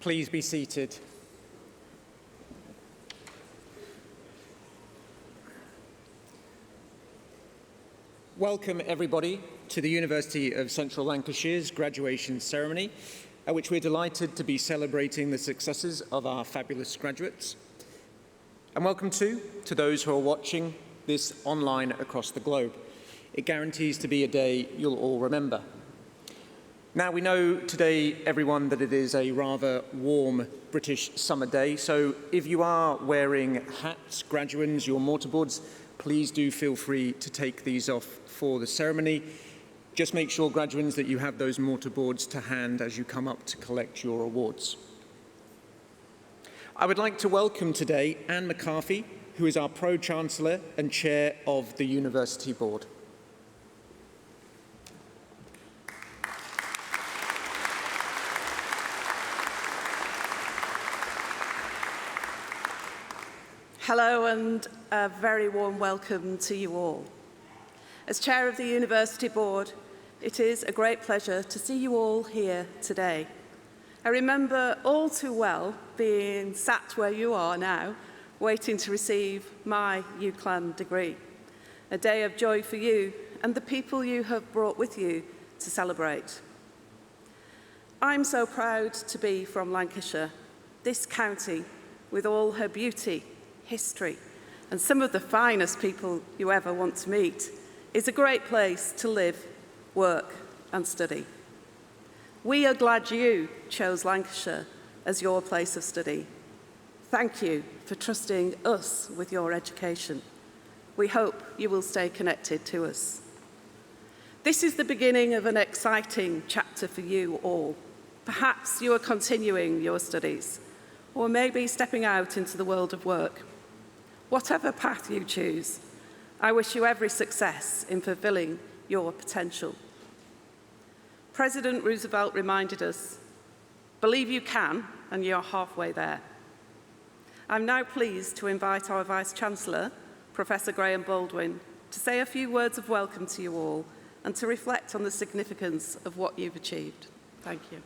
Please be seated. Welcome, everybody, to the University of Central Lancashire's graduation ceremony, at which we're delighted to be celebrating the successes of our fabulous graduates. And welcome, too, to those who are watching this online across the globe. It guarantees to be a day you'll all remember. Now, we know today, everyone, that it is a rather warm British summer day, so if you are wearing hats, graduands, your mortarboards, please do feel free to take these off for the ceremony. Just make sure, graduands, that you have those mortarboards to hand as you come up to collect your awards. I would like to welcome today Anne McCarthy, who is our Pro-Chancellor and Chair of the University Board. Hello and a very warm welcome to you all. As Chair of the University Board, it is a great pleasure to see you all here today. I remember all too well being sat where you are now, waiting to receive my UCLan degree. A day of joy for you and the people you have brought with you to celebrate. I'm so proud to be from Lancashire, this county with all her beauty, history, and some of the finest people you ever want to meet. Is a great place to live, work, and study. We are glad you chose Lancashire as your place of study. Thank you for trusting us with your education. We hope you will stay connected to us. This is the beginning of an exciting chapter for you all. Perhaps you are continuing your studies, or maybe stepping out into the world of work. Whatever path you choose, I wish you every success in fulfilling your potential. President Roosevelt reminded us, believe you can, and you're halfway there. I'm now pleased to invite our Vice-Chancellor, Professor Graham Baldwin, to say a few words of welcome to you all and to reflect on the significance of what you've achieved. Thank you.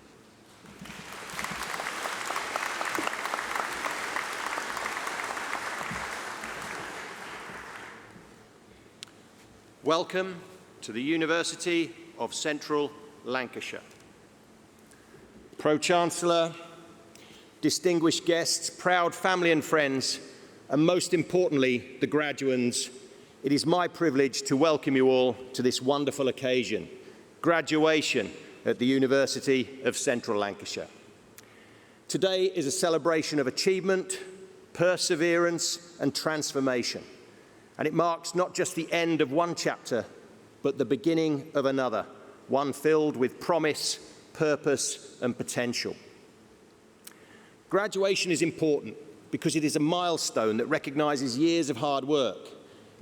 Welcome to the University of Central Lancashire. Pro-Chancellor, distinguished guests, proud family and friends, and most importantly, the graduands, it is my privilege to welcome you all to this wonderful occasion, graduation at the University of Central Lancashire. Today is a celebration of achievement, perseverance, and transformation. And it marks not just the end of one chapter, but the beginning of another, one filled with promise, purpose, and potential. Graduation is important because it is a milestone that recognises years of hard work,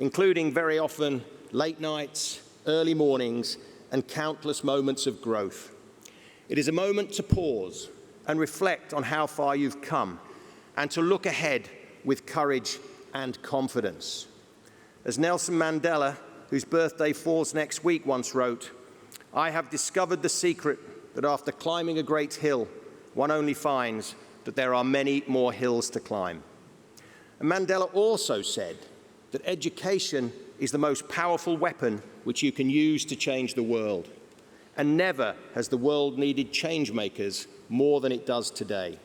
including very often late nights, early mornings, and countless moments of growth. It is a moment to pause and reflect on how far you've come, and to look ahead with courage and confidence. As Nelson Mandela, whose birthday falls next week, once wrote, I have discovered the secret that after climbing a great hill, one only finds that there are many more hills to climb. And Mandela also said that education is the most powerful weapon which you can use to change the world. And never has the world needed change makers more than it does today.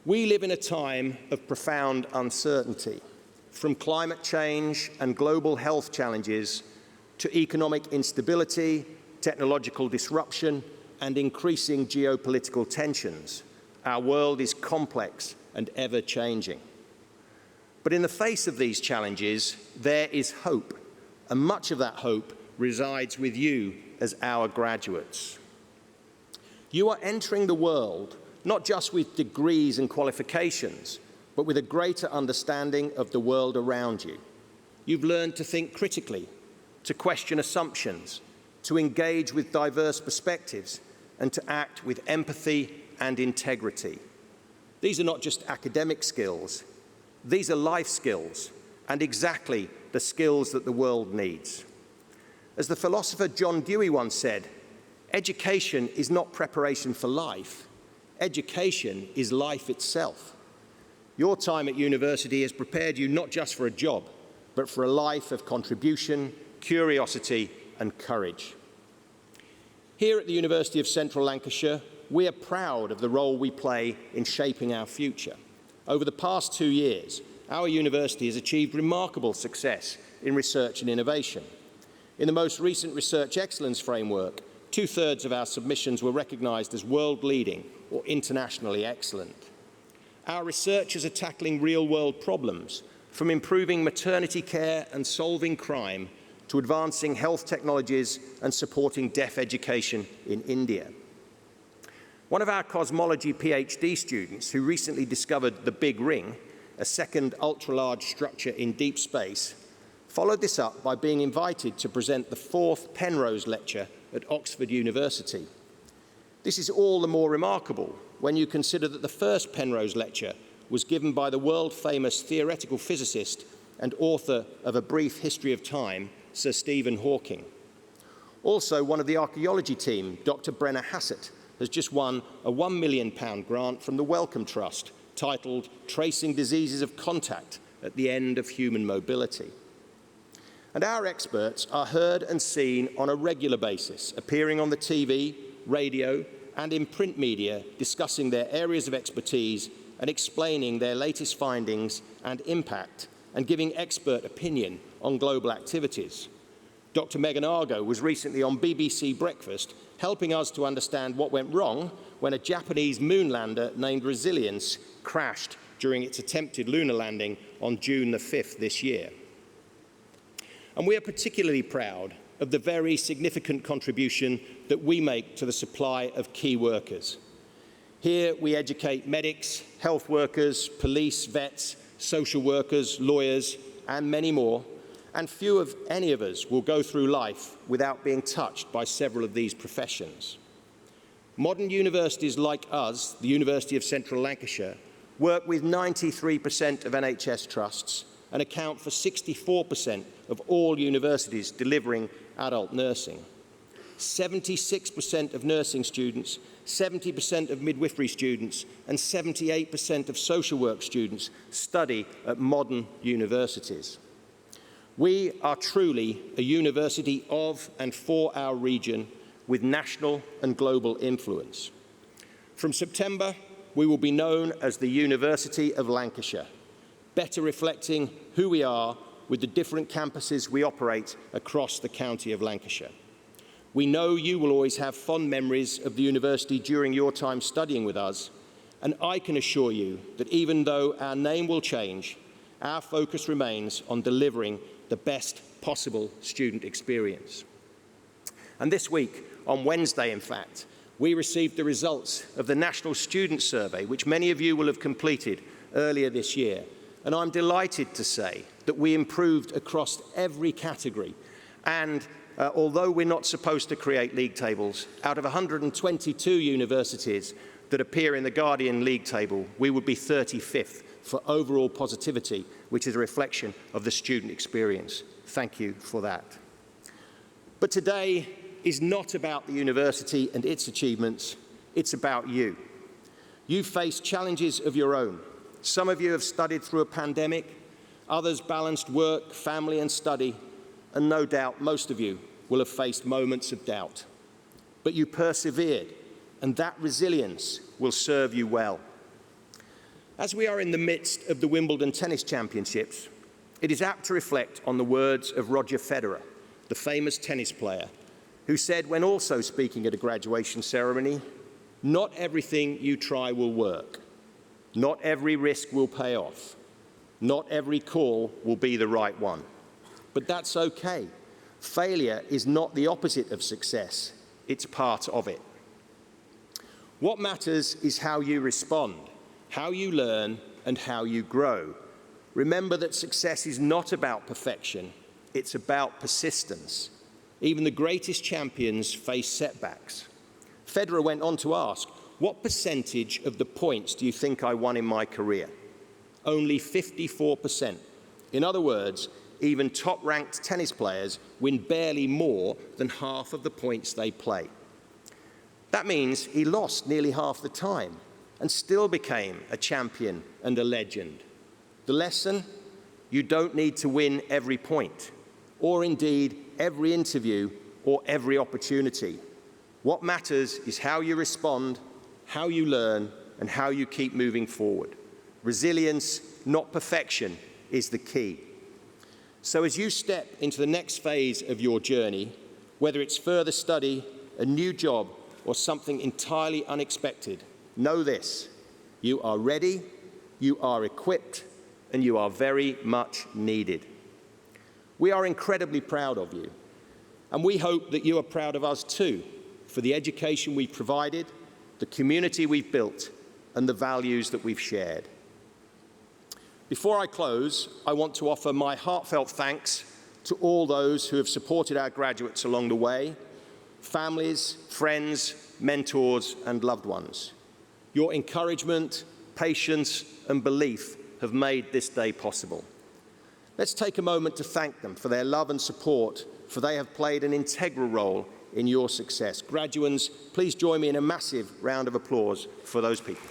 We live in a time of profound uncertainty. From climate change and global health challenges to economic instability, technological disruption, and increasing geopolitical tensions, our world is complex and ever-changing. But in the face of these challenges, there is hope, and much of that hope resides with you as our graduates. You are entering the world not just with degrees and qualifications, but with a greater understanding of the world around you. You've learned to think critically, to question assumptions, to engage with diverse perspectives, and to act with empathy and integrity. These are not just academic skills, these are life skills, and exactly the skills that the world needs. As the philosopher John Dewey once said, education is not preparation for life, Education is life itself. Your time at university has prepared you not just for a job, but for a life of contribution, curiosity, and courage. Here at the University of Central Lancashire, we are proud of the role we play in shaping our future. Over the past 2 years, our university has achieved remarkable success in research and innovation. In the most recent Research Excellence Framework, 2/3 of our submissions were recognised as world-leading or internationally excellent. Our researchers are tackling real-world problems, from improving maternity care and solving crime to advancing health technologies and supporting deaf education in India. One of our cosmology PhD students, who recently discovered the Big Ring, a second ultra-large structure in deep space, followed this up by being invited to present the 4th Penrose Lecture at Oxford University. This is all the more remarkable when you consider that the first Penrose Lecture was given by the world-famous theoretical physicist and author of A Brief History of Time, Sir Stephen Hawking. Also, one of the archaeology team, Dr. Brenna Hassett, has just won a £1 million grant from the Wellcome Trust, titled Tracing Diseases of Contact at the End of Human Mobility. And our experts are heard and seen on a regular basis, appearing on the TV, radio, and in print media, discussing their areas of expertise and explaining their latest findings and impact, and giving expert opinion on global activities. Dr. Megan Argo was recently on BBC Breakfast, helping us to understand what went wrong when a Japanese moonlander named Resilience crashed during its attempted lunar landing on June the 5th this year. And we are particularly proud of the very significant contribution that we make to the supply of key workers. Here we educate medics, health workers, police, vets, social workers, lawyers, and many more, and few of any of us will go through life without being touched by several of these professions. Modern universities like us, the University of Central Lancashire, work with 93% of NHS trusts and account for 64% of all universities delivering adult nursing. 76% of nursing students, 70% of midwifery students, and 78% of social work students study at modern universities. We are truly a university of and for our region with national and global influence. From September, we will be known as the University of Lancashire, better reflecting who we are with the different campuses we operate across the county of Lancashire. We know you will always have fond memories of the university during your time studying with us, and I can assure you that even though our name will change, our focus remains on delivering the best possible student experience. And this week, on Wednesday in fact, we received the results of the National Student Survey, which many of you will have completed earlier this year. And I'm delighted to say that we improved across every category. And although we're not supposed to create league tables, out of 122 universities that appear in the Guardian League table, we would be 35th for overall positivity, which is a reflection of the student experience. Thank you for that. But today is not about the university and its achievements, it's about you. You've faced challenges of your own. Some of you have studied through a pandemic, others balanced work, family and study, and no doubt most of you will have faced moments of doubt. But you persevered, and that resilience will serve you well. As we are in the midst of the Wimbledon Tennis Championships, it is apt to reflect on the words of Roger Federer, the famous tennis player, who said when also speaking at a graduation ceremony, "Not everything you try will work. Not every risk will pay off. Not every call will be the right one. But that's okay. Failure is not the opposite of success. It's part of it." What matters is how you respond, how you learn, and how you grow. Remember that success is not about perfection. It's about persistence. Even the greatest champions face setbacks. Federer went on to ask, "What percentage of the points do you think I won in my career?" Only 54%. In other words, even top-ranked tennis players win barely more than half of the points they play. That means he lost nearly half the time and still became a champion and a legend. The lesson? You don't need to win every point, or indeed every interview or every opportunity. What matters is how you respond, how you learn, and how you keep moving forward. Resilience, not perfection, is the key. So as you step into the next phase of your journey, whether it's further study, a new job, or something entirely unexpected, know this: you are ready, you are equipped, and you are very much needed. We are incredibly proud of you, and we hope that you are proud of us too, for the education we've provided, the community we've built, and the values that we've shared. Before I close, I want to offer my heartfelt thanks to all those who have supported our graduates along the way, families, friends, mentors, and loved ones. Your encouragement, patience, and belief have made this day possible. Let's take a moment to thank them for their love and support, for they have played an integral role in your success. Graduands, please join me in a massive round of applause for those people.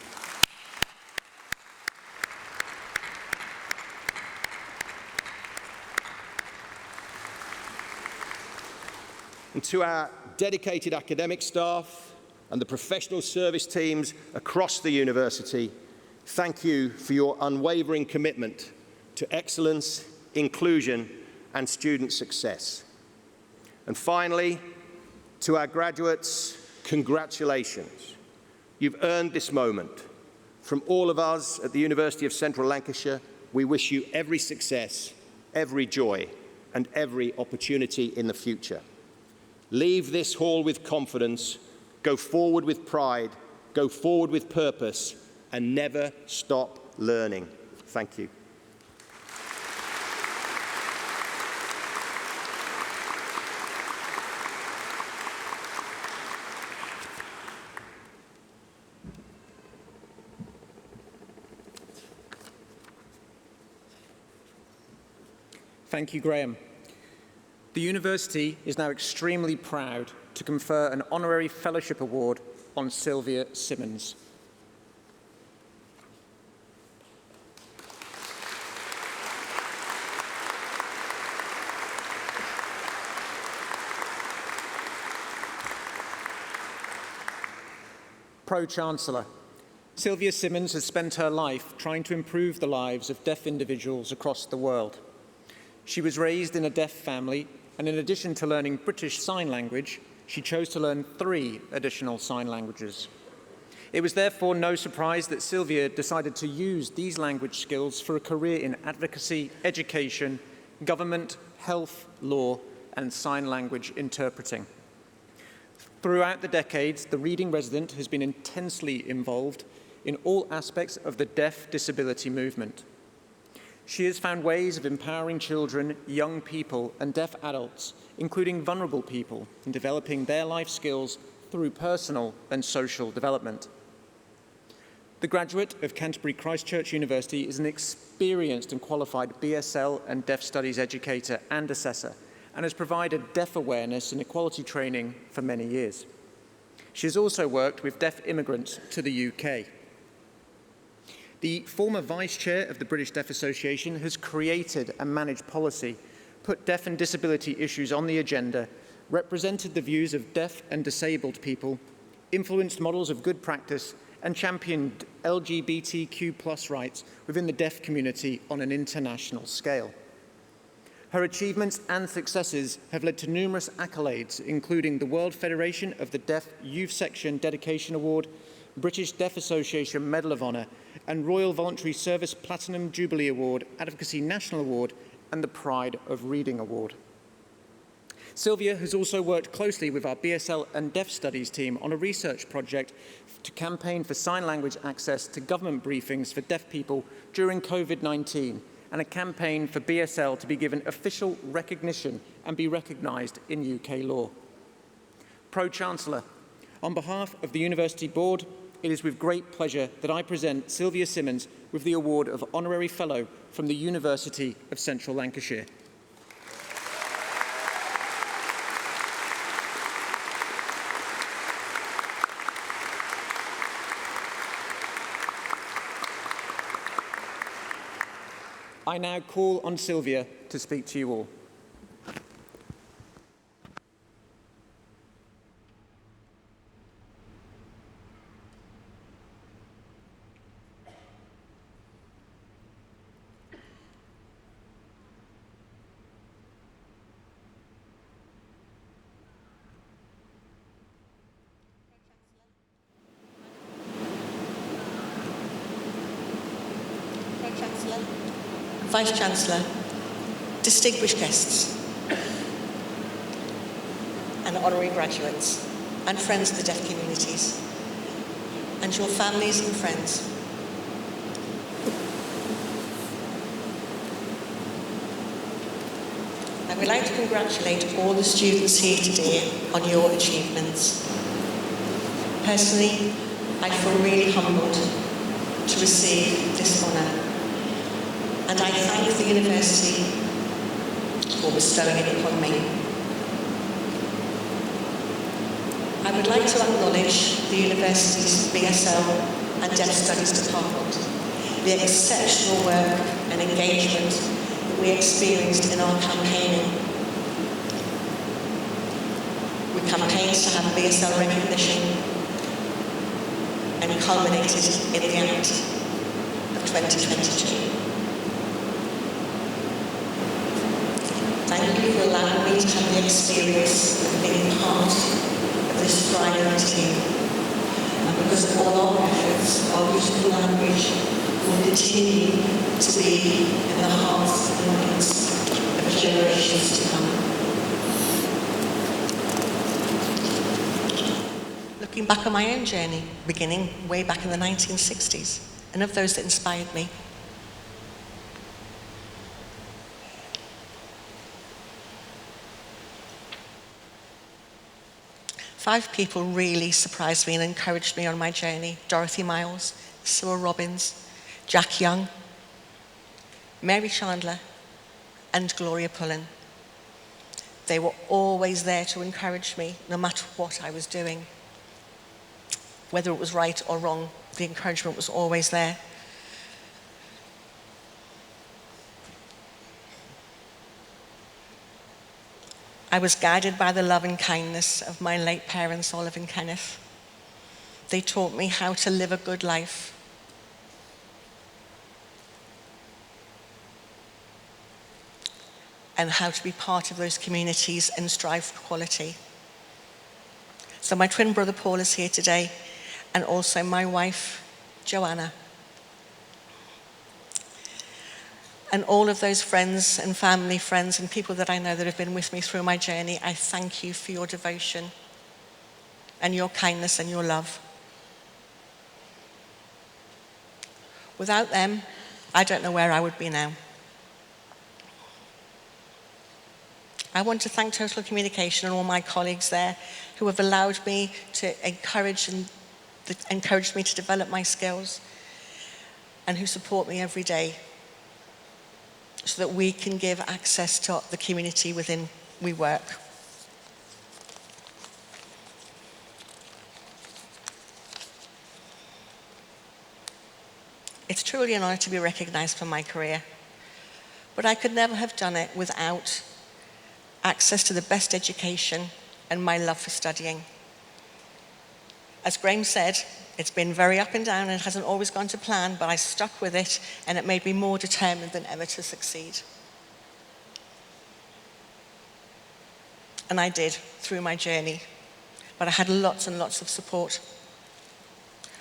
And to our dedicated academic staff and the professional service teams across the university, thank you for your unwavering commitment to excellence, inclusion, and student success. And finally, to our graduates, congratulations. You've earned this moment. From all of us at the University of Central Lancashire, we wish you every success, every joy, and every opportunity in the future. Leave this hall with confidence, go forward with pride, go forward with purpose, and never stop learning. Thank you. Thank you, Graham. The university is now extremely proud to confer an Honorary Fellowship Award on Sylvia Simmonds. Pro-Chancellor, Sylvia Simmonds has spent her life trying to improve the lives of deaf individuals across the world. She was raised in a deaf family, and in addition to learning British Sign Language, she chose to learn 3 additional sign languages. It was therefore no surprise that Sylvia decided to use these language skills for a career in advocacy, education, government, health, law, and sign language interpreting. Throughout the decades, the Reading Resident has been intensely involved in all aspects of the deaf disability movement. She has found ways of empowering children, young people, and deaf adults, including vulnerable people, in developing their life skills through personal and social development. The graduate of Canterbury Christ Church University is an experienced and qualified BSL and Deaf Studies educator and assessor, and has provided deaf awareness and equality training for many years. She has also worked with deaf immigrants to the UK. The former Vice Chair of the British Deaf Association has created and managed policy, put deaf and disability issues on the agenda, represented the views of deaf and disabled people, influenced models of good practice, and championed LGBTQ+ rights within the deaf community on an international scale. Her achievements and successes have led to numerous accolades, including the World Federation of the Deaf Youth Section Dedication Award, British Deaf Association Medal of Honour, and Royal Voluntary Service Platinum Jubilee Award, Advocacy National Award, and the Pride of Reading Award. Sylvia has also worked closely with our BSL and Deaf Studies team on a research project to campaign for sign language access to government briefings for deaf people during COVID-19, and a campaign for BSL to be given official recognition and be recognised in UK law. Pro-Chancellor, on behalf of the University Board, it is with great pleasure that I present Sylvia Simmonds with the award of Honorary Fellow from the University of Central Lancashire. I now call on Sylvia to speak to you all. Chancellor, Vice-Chancellor, distinguished guests, and honorary graduates, and friends of the deaf communities, and your families and friends. I would like to congratulate all the students here today on your achievements. Personally, I feel really humbled to receive this honour. And I thank the university for bestowing it upon me. I would like to acknowledge the university's BSL and Deaf Studies Department, the exceptional work and engagement that we experienced in our campaigning. We campaigned to have BSL recognition and culminated in the Act of 2022. Thank you for allowing me to have the experience of being part of this thriving team. And because of all our efforts, our beautiful language will continue to be in the hearts and minds of generations to come. Looking back on my own journey, beginning way back in the 1960s, and of those that inspired me, 5 people really surprised me and encouraged me on my journey. Dorothy Miles, Cyril Robbins, Jack Young, Mary Chandler, and Gloria Pullen. They were always there to encourage me, no matter what I was doing. Whether it was right or wrong, the encouragement was always there. I was guided by the love and kindness of my late parents, Olive and Kenneth. They taught me how to live a good life. And how to be part of those communities and strive for quality. So my twin brother Paul is here today, and also my wife, Joanna. And all of those friends and family friends and people that I know that have been with me through my journey, I thank you for your devotion and your kindness and your love. Without them, I don't know where I would be now. I want to thank Total Communication and all my colleagues there who have allowed me to encouraged me to develop my skills and who support me every day, so that we can give access to the community within we work. It's truly an honor to be recognized for my career, but I could never have done it without access to the best education and my love for studying. As Graham said, it's been very up and down and it hasn't always gone to plan, but I stuck with it and it made me more determined than ever to succeed. And I did through my journey, but I had lots and lots of support.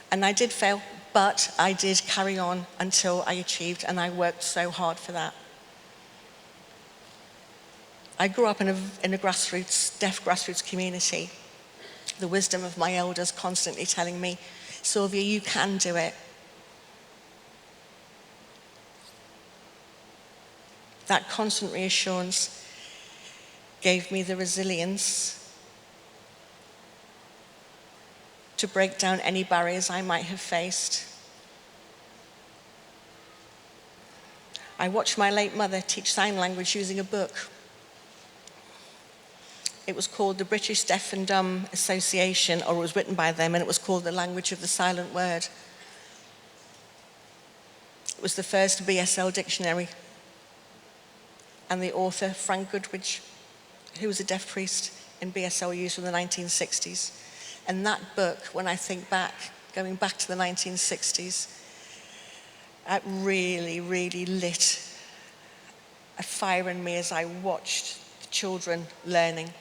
And I did fail, but I did carry on until I achieved, and I worked so hard for that. I grew up in a deaf grassroots community. The wisdom of my elders constantly telling me, Sylvia, you can do it. That constant reassurance gave me the resilience to break down any barriers I might have faced. I watched my late mother teach sign language using a book. It was called the British Deaf and Dumb Association, or it was written by them, and it was called The Language of the Silent Word. It was the first BSL dictionary and the author Frank Goodwidge, who was a deaf priest in BSLUs from the 1960s. And that book, when I think back, going back to the 1960s, it really, really lit a fire in me as I watched the children learning.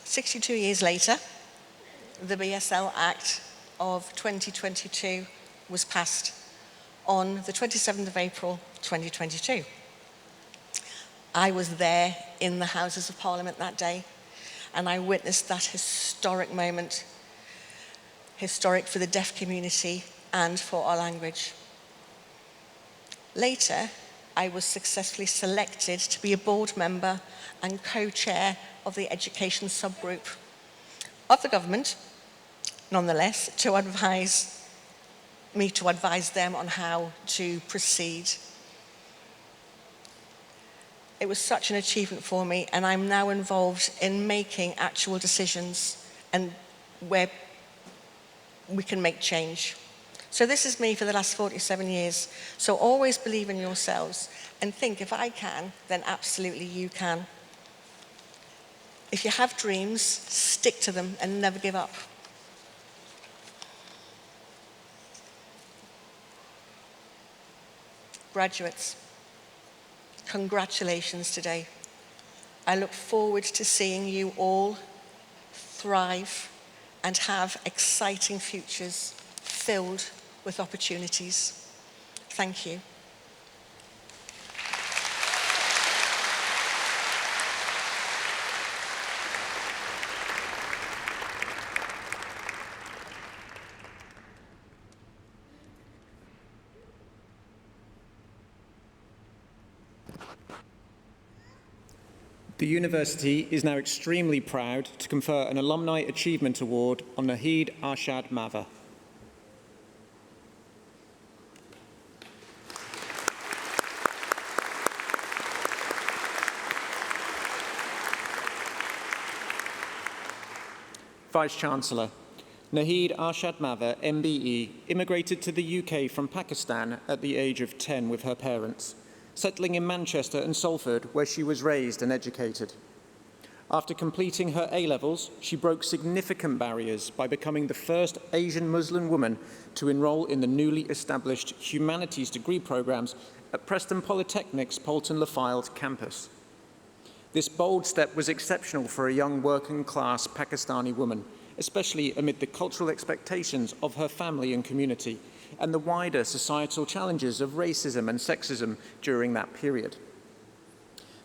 "62 years later, the BSL Act of 2022 was passed on the 27th of April 2022. I was there in the Houses of Parliament that day, and I witnessed that historic moment, historic for the deaf community and for our language. Later, I was successfully selected to be a board member and co-chair of the education subgroup of the government, nonetheless, to advise them on how to proceed. It was such an achievement for me, and I'm now involved in making actual decisions and where we can make change. So this is me for the last 47 years. So always believe in yourselves and think, if I can, then absolutely you can. If you have dreams, stick to them and never give up. Graduates, congratulations today. I look forward to seeing you all thrive and have exciting futures filled with opportunities. Thank you. The university is now extremely proud to confer an Alumni Achievement Award on Naheed Arshad-Mather. Vice-Chancellor, Naheed Arshad-Mather, MBE, immigrated to the UK from Pakistan at the age of 10 with her parents, settling in Manchester and Salford, where she was raised and educated. After completing her A-levels, she broke significant barriers by becoming the first Asian Muslim woman to enroll in the newly established Humanities degree programs at Preston Polytechnic's Polton-le-Filed campus. This bold step was exceptional for a young working-class Pakistani woman, especially amid the cultural expectations of her family and community, and the wider societal challenges of racism and sexism during that period.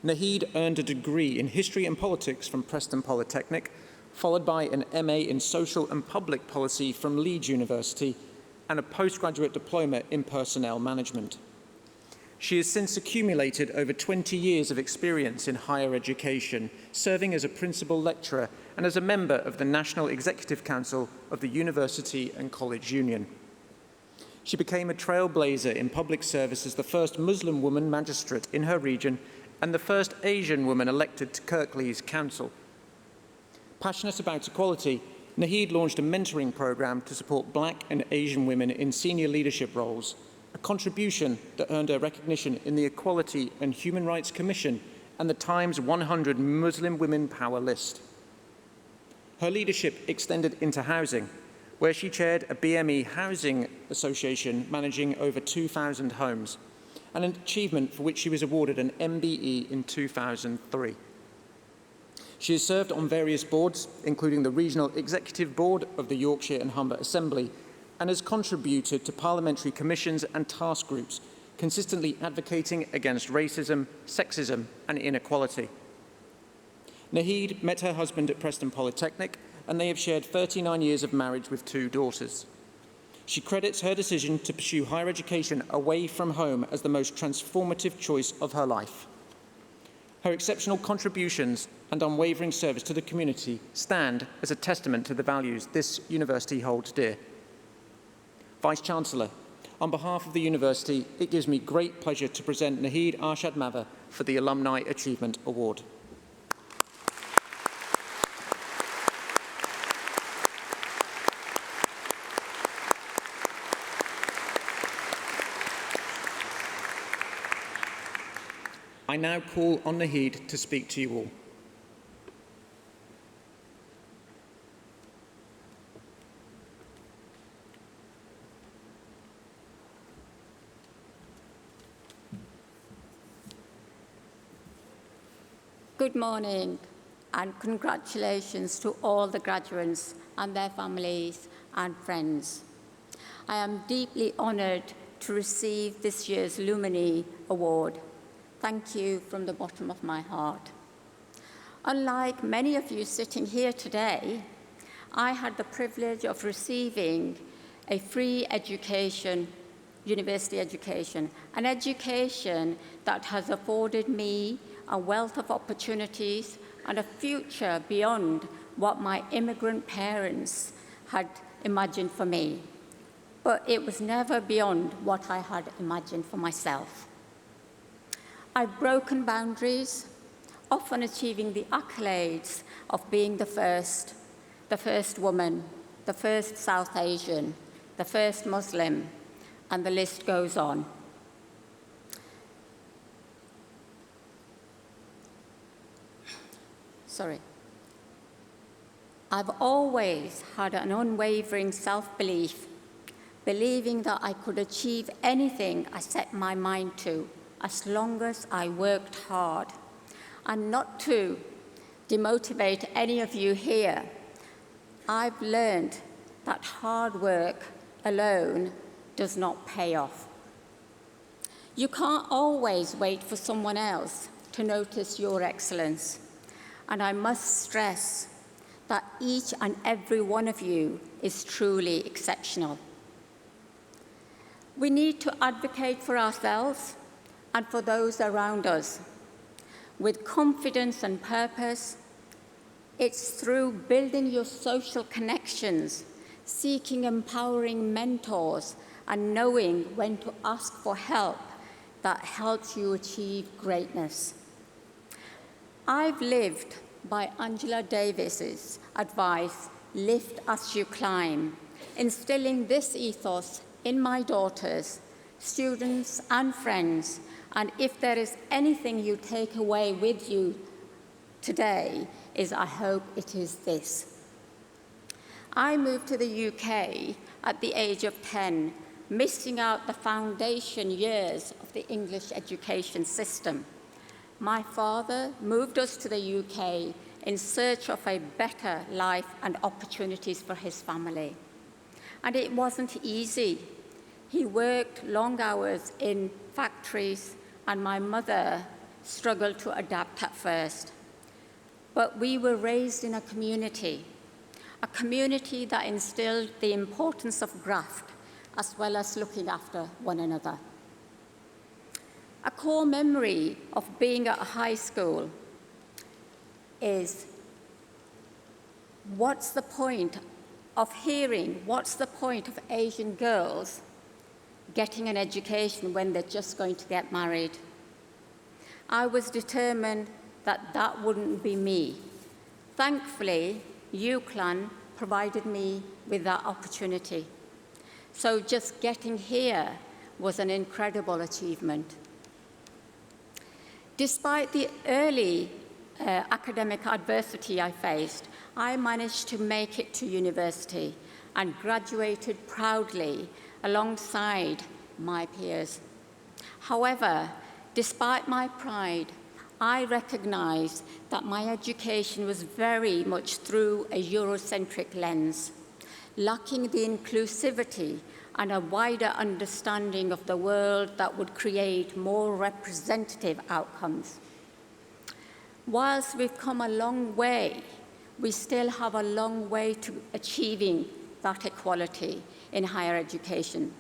Naheed earned a degree in History and Politics from Preston Polytechnic, followed by an MA in Social and Public Policy from Leeds University, and a postgraduate diploma in Personnel Management. She has since accumulated over 20 years of experience in higher education, serving as a principal lecturer and as a member of the National Executive Council of the University and College Union. She became a trailblazer in public service as the first Muslim woman magistrate in her region and the first Asian woman elected to Kirklees Council. Passionate about equality, Naheed launched a mentoring program to support Black and Asian women in senior leadership roles, a contribution that earned her recognition in the Equality and Human Rights Commission and the Times 100 Muslim Women Power list. Her leadership extended into housing, where she chaired a BME housing association managing over 2,000 homes, an achievement for which she was awarded an MBE in 2003. She has served on various boards, including the Regional Executive Board of the Yorkshire and Humber Assembly, and has contributed to parliamentary commissions and task groups, consistently advocating against racism, sexism, and inequality. Naheed met her husband at Preston Polytechnic, and they have shared 39 years of marriage with 2 daughters. She credits her decision to pursue higher education away from home as the most transformative choice of her life. Her exceptional contributions and unwavering service to the community stand as a testament to the values this university holds dear. Vice-Chancellor, on behalf of the university, it gives me great pleasure to present Naheed Arshad-Mather for the Alumni Achievement Award. I now call on Naheed to speak to you all. Good morning and congratulations to all the graduates and their families and friends. I am deeply honoured to receive this year's Alumni Award. Thank you from the bottom of my heart. Unlike many of you sitting here today, I had the privilege of receiving a free education, university education, an education that has afforded me a wealth of opportunities and a future beyond what my immigrant parents had imagined for me. But it was never beyond what I had imagined for myself. I've broken boundaries, often achieving the accolades of being the first woman, the first South Asian, the first Muslim, and the list goes on. I've always had an unwavering self-belief, believing that I could achieve anything I set my mind to as long as I worked hard. And not to demotivate any of you here, I've learned that hard work alone does not pay off. You can't always wait for someone else to notice your excellence. And I must stress that each and every one of you is truly exceptional. We need to advocate for ourselves and for those around us. With confidence and purpose, it's through building your social connections, seeking empowering mentors, and knowing when to ask for help that helps you achieve greatness. I've lived by Angela Davis's advice, lift as you climb, instilling this ethos in my daughters, students, and friends. And if there is anything you take away with you today, I hope it is this. I moved to the UK at the age of 10, missing out the foundation years of the English education system. My father moved us to the UK in search of a better life and opportunities for his family. And it wasn't easy. He worked long hours in factories, and my mother struggled to adapt at first. But we were raised in a community that instilled the importance of graft, as well as looking after one another. A core memory of being at a high school is, what's the point of Asian girls getting an education when they're just going to get married? I was determined that that wouldn't be me. Thankfully, UCLan provided me with that opportunity. So just getting here was an incredible achievement. Despite the early academic adversity I faced, I managed to make it to university and graduated proudly alongside my peers. However, despite my pride, I recognized that my education was very much through a Eurocentric lens, lacking the inclusivity and a wider understanding of the world that would create more representative outcomes. Whilst we've come a long way, we still have a long way to achieving that equality in higher education.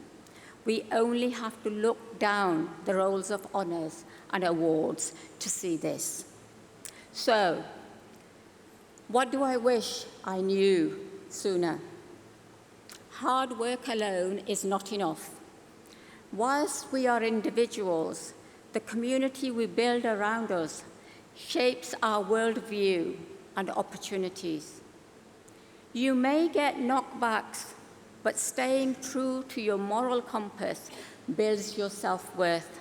We only have to look down the rolls of honours and awards to see this. So, what do I wish I knew sooner? Hard work alone is not enough. Whilst we are individuals, the community we build around us shapes our worldview and opportunities. You may get knockbacks, but staying true to your moral compass builds your self-worth.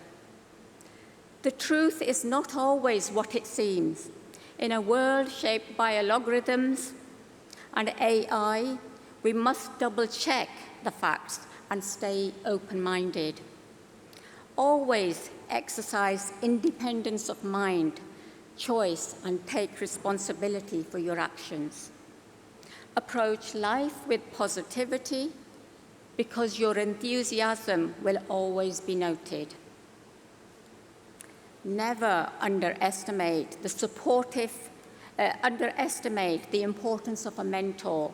The truth is not always what it seems. In a world shaped by algorithms and AI, we must double-check the facts and stay open-minded. Always exercise independence of mind, choice, and take responsibility for your actions. Approach life with positivity because your enthusiasm will always be noted. Never underestimate the importance of a mentor,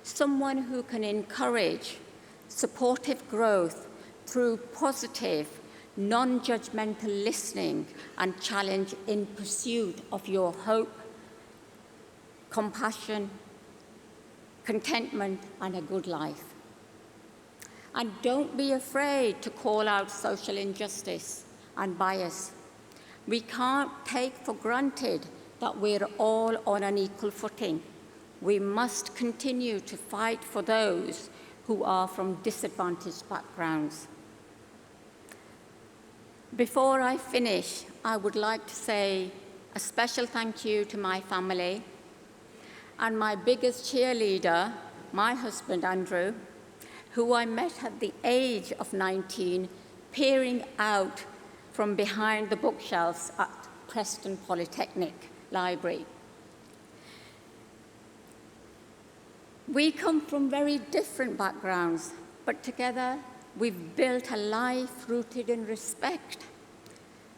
someone who can encourage supportive growth through positive, non-judgmental listening and challenge in pursuit of your hope, compassion, contentment, and a good life. And don't be afraid to call out social injustice and bias. We can't take for granted that we're all on an equal footing. We must continue to fight for those who are from disadvantaged backgrounds. Before I finish, I would like to say a special thank you to my family and my biggest cheerleader, my husband, Andrew, who I met at the age of 19, peering out from behind the bookshelves at Preston Polytechnic Library. We come from very different backgrounds, but together we've built a life rooted in respect,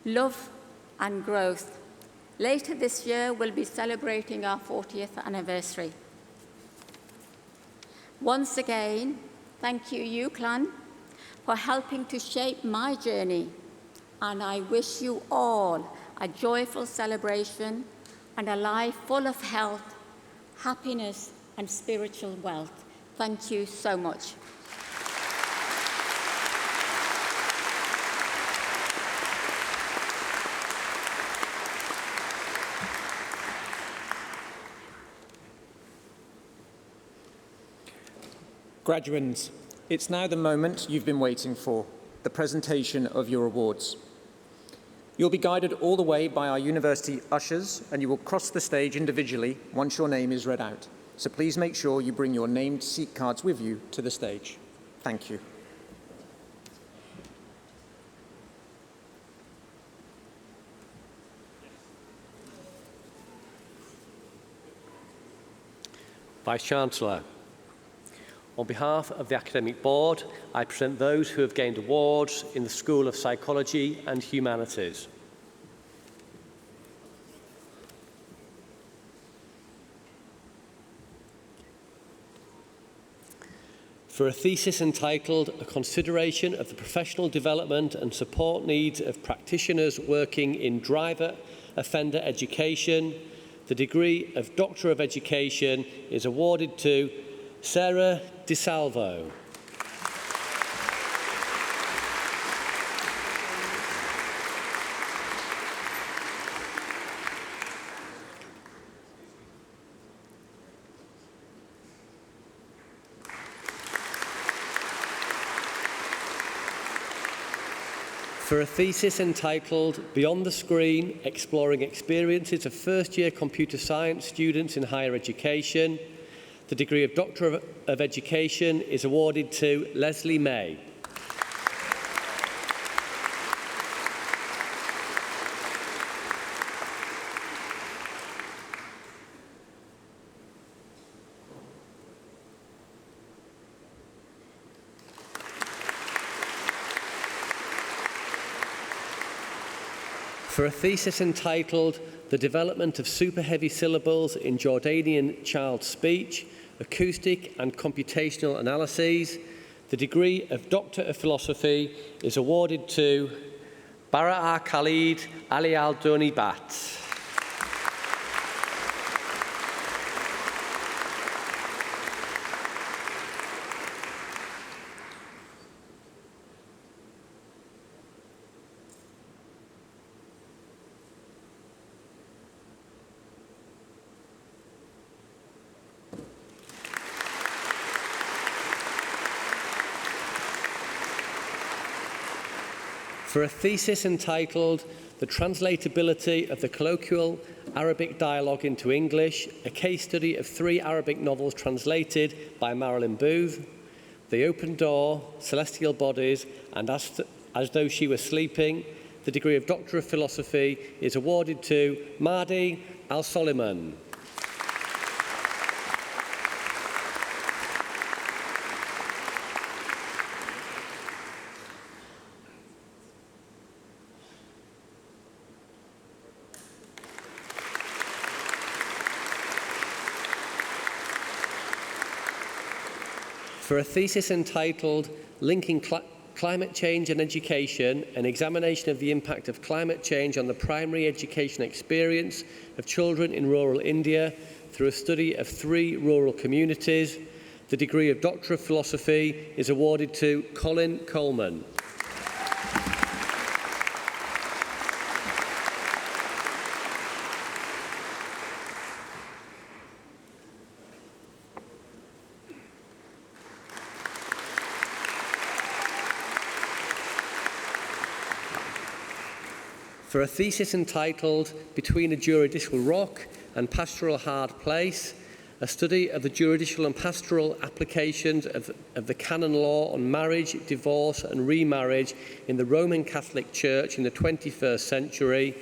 love, and growth. Later this year, we'll be celebrating our 40th anniversary. Once again, thank you, UCLan, for helping to shape my journey, and I wish you all a joyful celebration and a life full of health, happiness, and spiritual wealth. Thank you so much. Graduands, it's now the moment you've been waiting for, the presentation of your awards. You'll be guided all the way by our university ushers, and you will cross the stage individually once your name is read out. So please make sure you bring your named seat cards with you to the stage. Thank you. Vice-Chancellor, on behalf of the Academic Board, I present those who have gained awards in the School of Psychology and Humanities. For a thesis entitled A Consideration of the Professional Development and Support Needs of Practitioners Working in Driver Offender Education, the degree of Doctor of Education is awarded to Sarah DiSalvo. For a thesis entitled Beyond the Screen, Exploring Experiences of First-Year Computer Science Students in Higher Education, the degree of Doctor of Education is awarded to Leslie May. For a thesis entitled The Development of Super Heavy Syllables in Jordanian Child Speech, Acoustic and Computational Analyses, the degree of Doctor of Philosophy is awarded to Bara Khalid Ali Al-Duni Bat. for a thesis entitled The Translatability of the Colloquial Arabic Dialogue into English, a case study of 3 Arabic novels translated by Marilyn Booth, The Open Door, Celestial Bodies, and As Though She Were Sleeping. The degree of Doctor of Philosophy is awarded to Mahdi Al-Soliman. For a thesis entitled Linking Climate Change and Education, an examination of the impact of climate change on the primary education experience of children in rural India through a study of 3 rural communities. The degree of Doctor of Philosophy is awarded to Colin Coleman. For a thesis entitled Between a Juridical Rock and Pastoral Hard Place, a study of the juridical and pastoral applications of the canon law on marriage, divorce and remarriage in the Roman Catholic Church in the 21st century.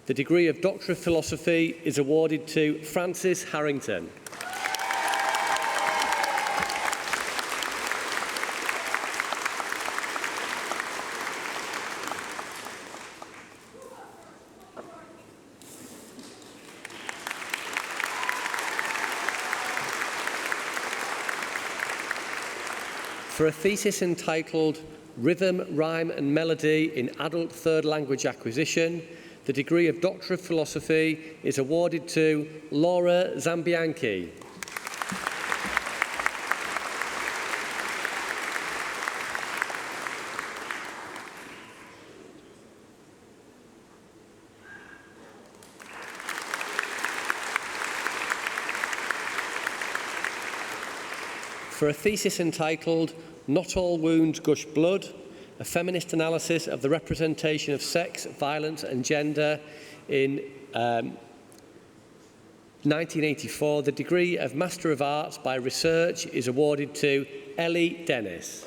The degree of Doctor of Philosophy is awarded to Francis Harrington. For a thesis entitled Rhythm, Rhyme and Melody in Adult Third Language Acquisition, the degree of Doctor of Philosophy is awarded to Laura Zambianchi. For a thesis entitled Not All Wounds Gush Blood, a feminist analysis of the representation of sex, violence and gender in 1984, the degree of Master of Arts by Research is awarded to Ellie Dennis.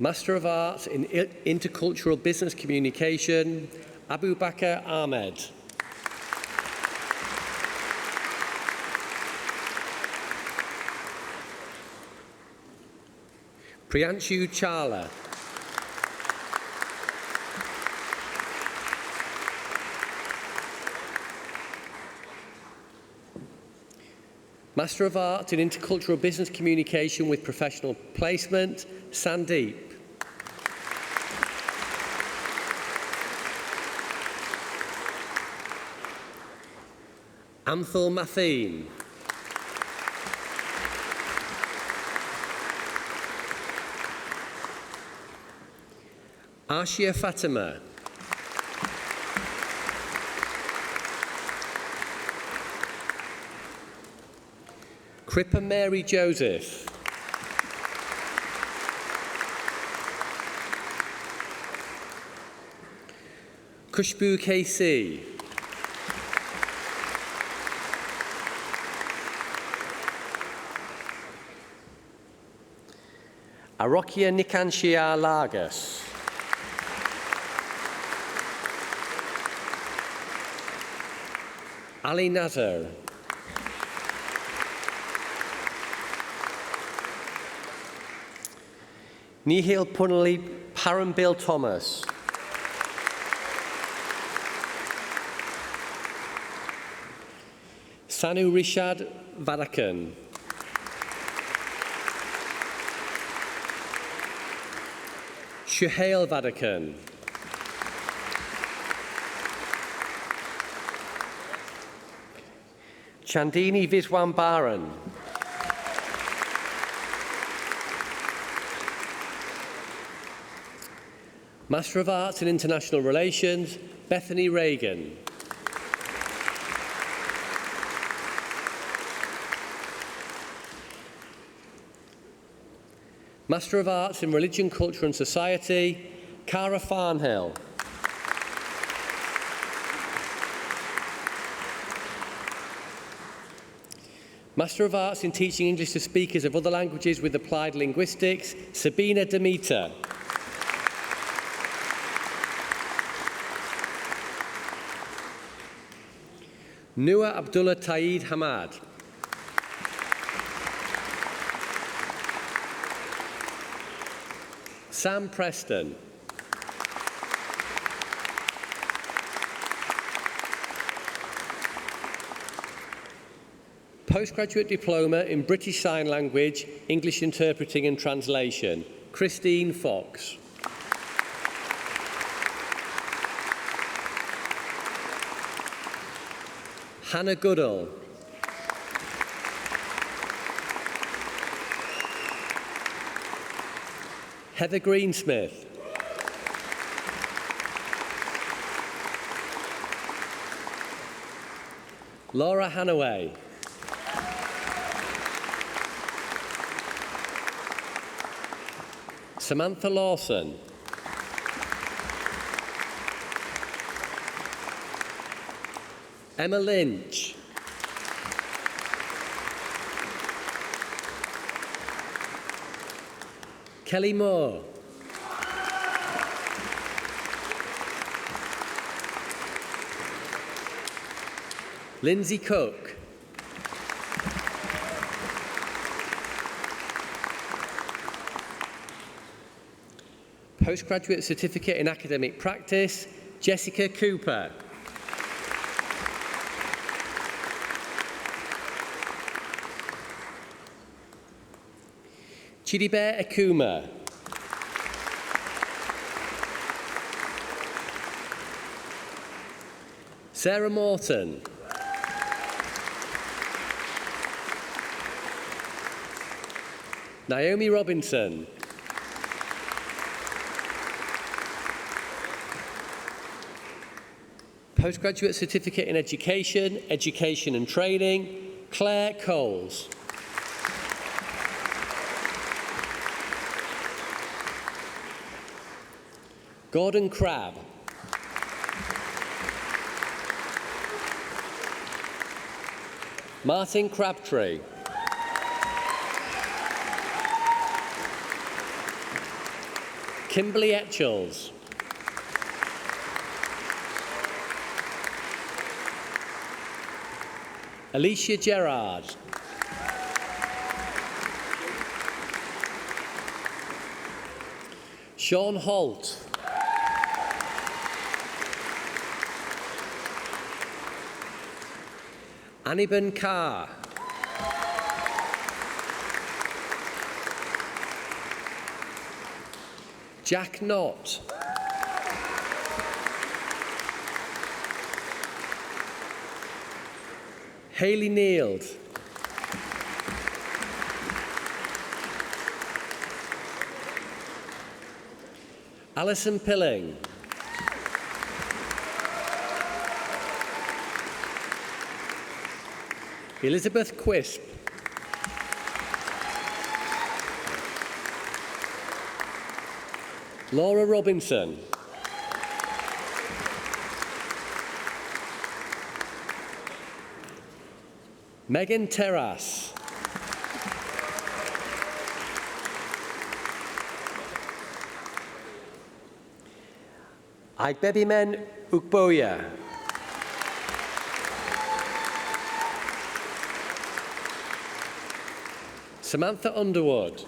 Master of Arts in Intercultural Business Communication, Abu Bakr Ahmed. Priyanshu Chawla. Master of Arts in Intercultural Business Communication with Professional Placement, Sandeep. Anthel Matheen. Arshia Fatima. Crippa Mary Joseph. Kushbu KC. Arokia Nikanshia Lagas. Ali Nazar. Nihil Punali Parambil Thomas. Sanu Rishad Vadakan. Shuhail Vadakan. Chandini Viswambaran. Master of Arts in International Relations, Bethany Reagan. Master of Arts in Religion, Culture and Society, Cara Farnhill. Master of Arts in Teaching English to Speakers of Other Languages with Applied Linguistics, Sabina Demeter. Nua Abdullah Taeed Hamad. Sam Preston. Postgraduate Diploma in British Sign Language, English Interpreting and Translation, Christine Fox. Hannah Goodall. Heather Greensmith. Laura Hannaway. Samantha Lawson. Emma Lynch. Kelly Moore. Lindsay Cook. Postgraduate Certificate in Academic Practice, Jessica Cooper. Chidibe Ekuma. Sarah Morton. Naomi Robinson. Postgraduate Certificate in Education, Education and Training, Claire Coles. Gordon Crabb. Martin Crabtree. Kimberly Etchells. Alicia Gerard. Sean Holt. Aniban Carr. Jack Knott. Hayley Neild. Alison Pilling. Elizabeth Quisp. Laura Robinson. Megan Terrace. Agbebimen Ukboya. Samantha Underwood.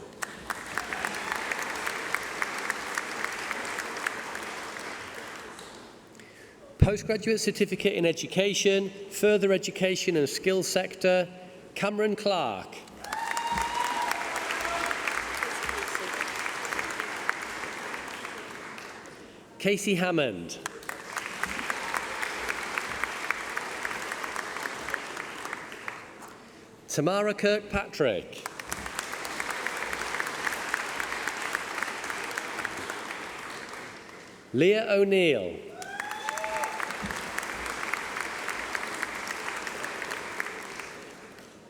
Postgraduate Certificate in Education, Further Education and Skills Sector, Cameron Clark. Casey Hammond. Tamara Kirkpatrick. Leah O'Neill.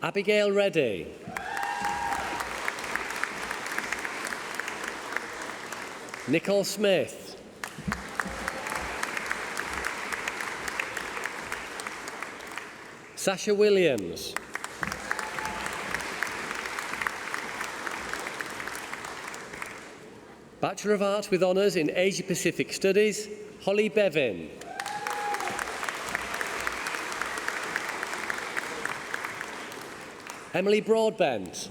Abigail Reddy. Nicole Smith. Sasha Williams. Bachelor of Arts with Honours in Asia Pacific Studies, Holly Bevin. Emily Broadbent.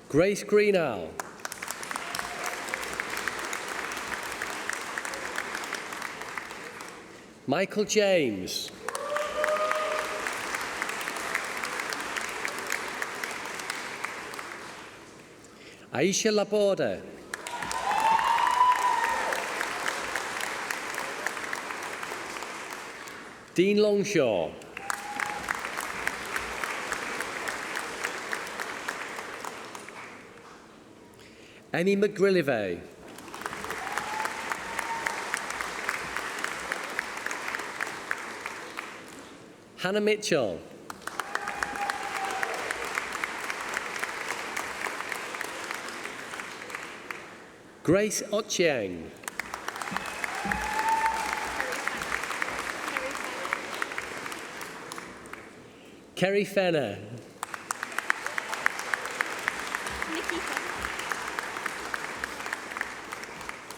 Grace Greenall. Michael James. Aisha Laborde. Dean Longshaw. Emmy McGrillivay. Hannah Mitchell. Grace Ochieng. Kerry Fenner.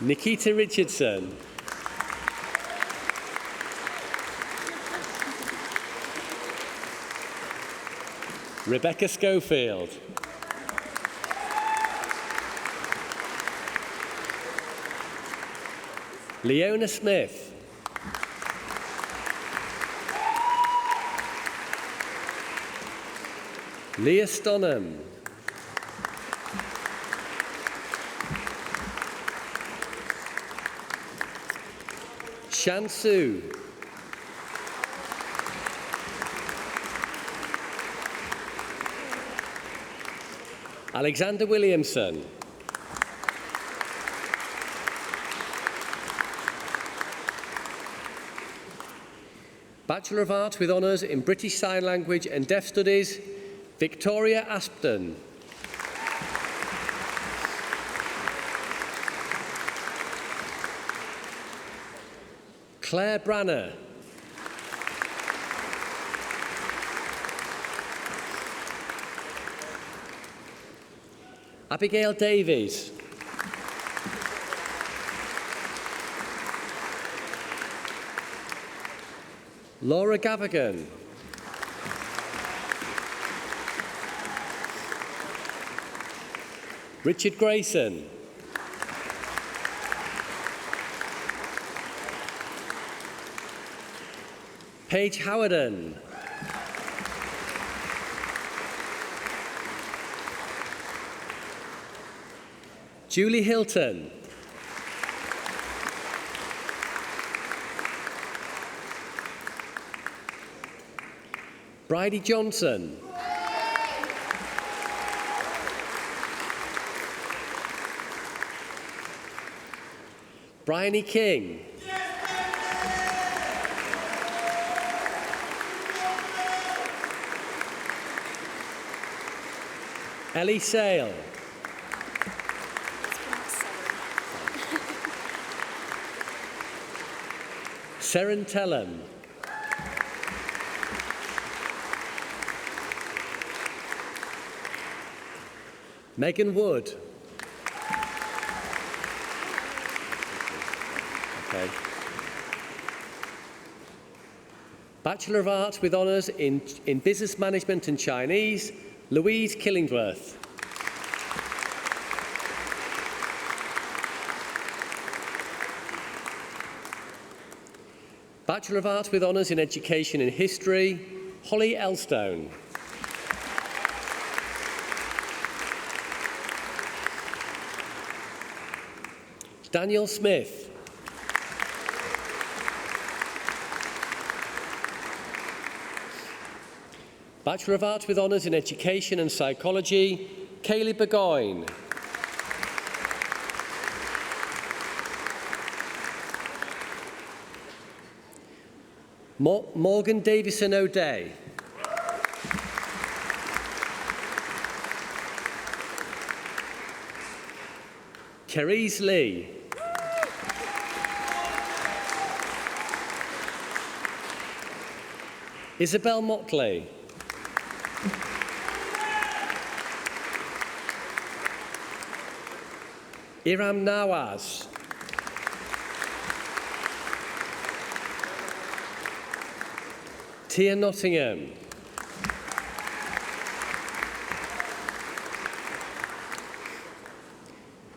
Nikita Richardson. Rebecca Schofield. Leona Smith. Leah Stonham. Shan Su. Alexander Williamson. Bachelor of Arts with Honours in British Sign Language and Deaf Studies, Victoria Aspton. Claire Branner. Abigail Davies. Laura Gavigan. Richard Grayson. Paige Howardon. Julie Hilton. Bridie Johnson. Bryony King. Ellie Sale. Seren Tellem. Megan Wood. Okay. Bachelor of Arts with Honours in Business Management and Chinese, Louise Killingworth. Bachelor of Arts with Honours in Education and History, Holly Elstone. Daniel Smith. Bachelor of Arts with Honours in Education and Psychology, Kaylee Burgoyne. Morgan Davison O'Day. Cerise Lee. Isabel Motley. Iram Nawaz. Tia Nottingham.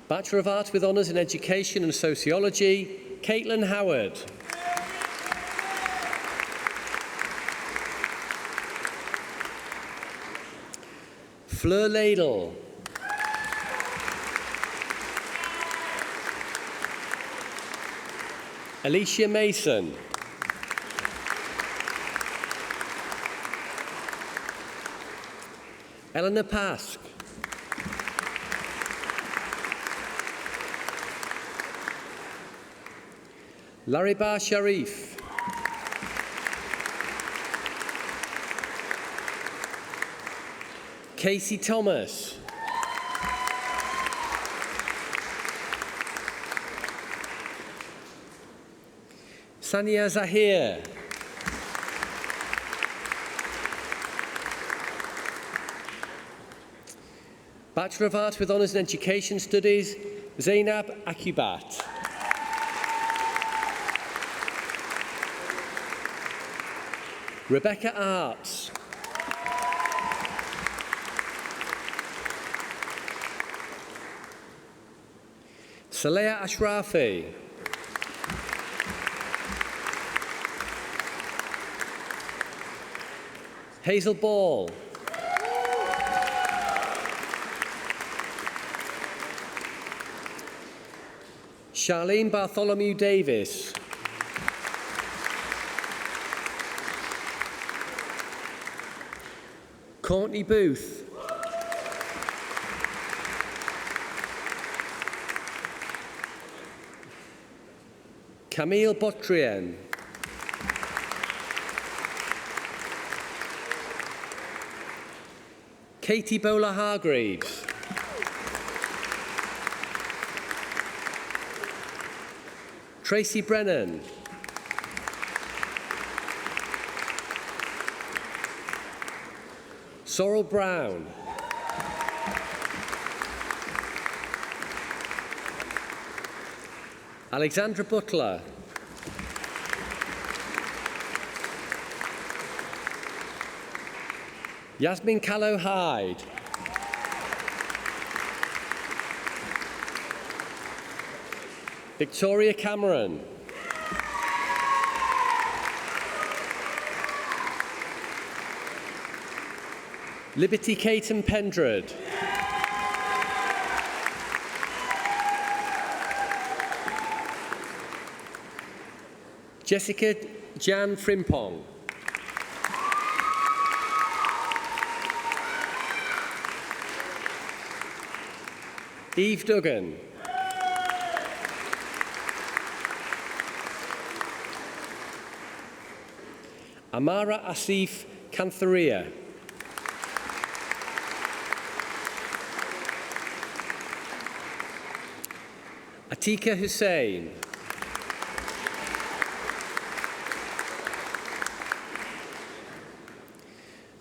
Bachelor of Arts with Honours in Education and Sociology, Caitlin Howard. Fleur Ladle. Alicia Mason. Eleanor Pask. Laribar Sharif. Casey Thomas. Sania Zahir. Bachelor of Arts with Honours in Education Studies, Zainab Akubat. Rebecca Arts. Saleha Ashrafi. Hazel Ball. Charlene Bartholomew Davis. Courtney Booth. Camille Botrien. Katie Bowler Hargreaves. Tracy Brennan. Sorrel Brown. Alexandra Butler. Yasmin Callow Hyde. Victoria Cameron. Liberty Caton Pendred. Jessica Jan Frimpong. Eve Duggan. Amara Asif Kantharia. Atika Hussain.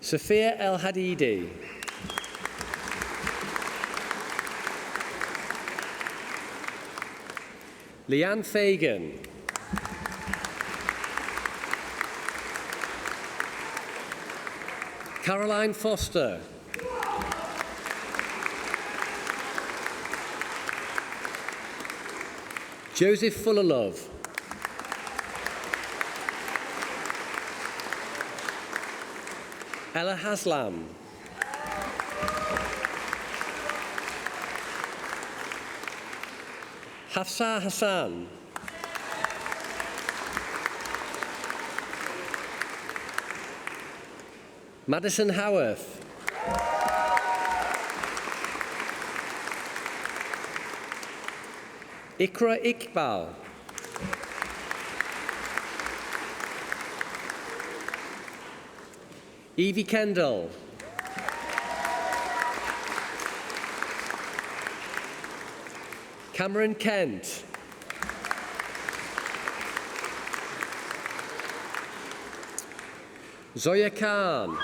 Sophia El Hadidi. Leanne Fagan. Caroline Foster. Joseph Fullerlove. Ella Haslam. Hafsa Hassan. Madison Howarth. Ikra Iqbal. Evie Kendall. Cameron Kent. Zoya Khan.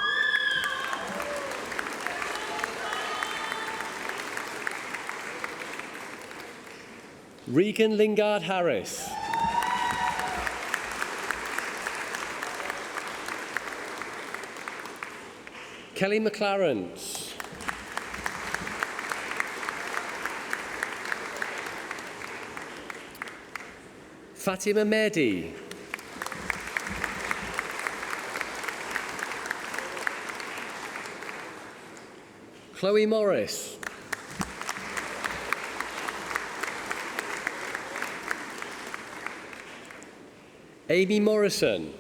Regan Lingard Harris. Kelly McLaren. Fatima Mehdi. Chloe Morris. Amy Morrison.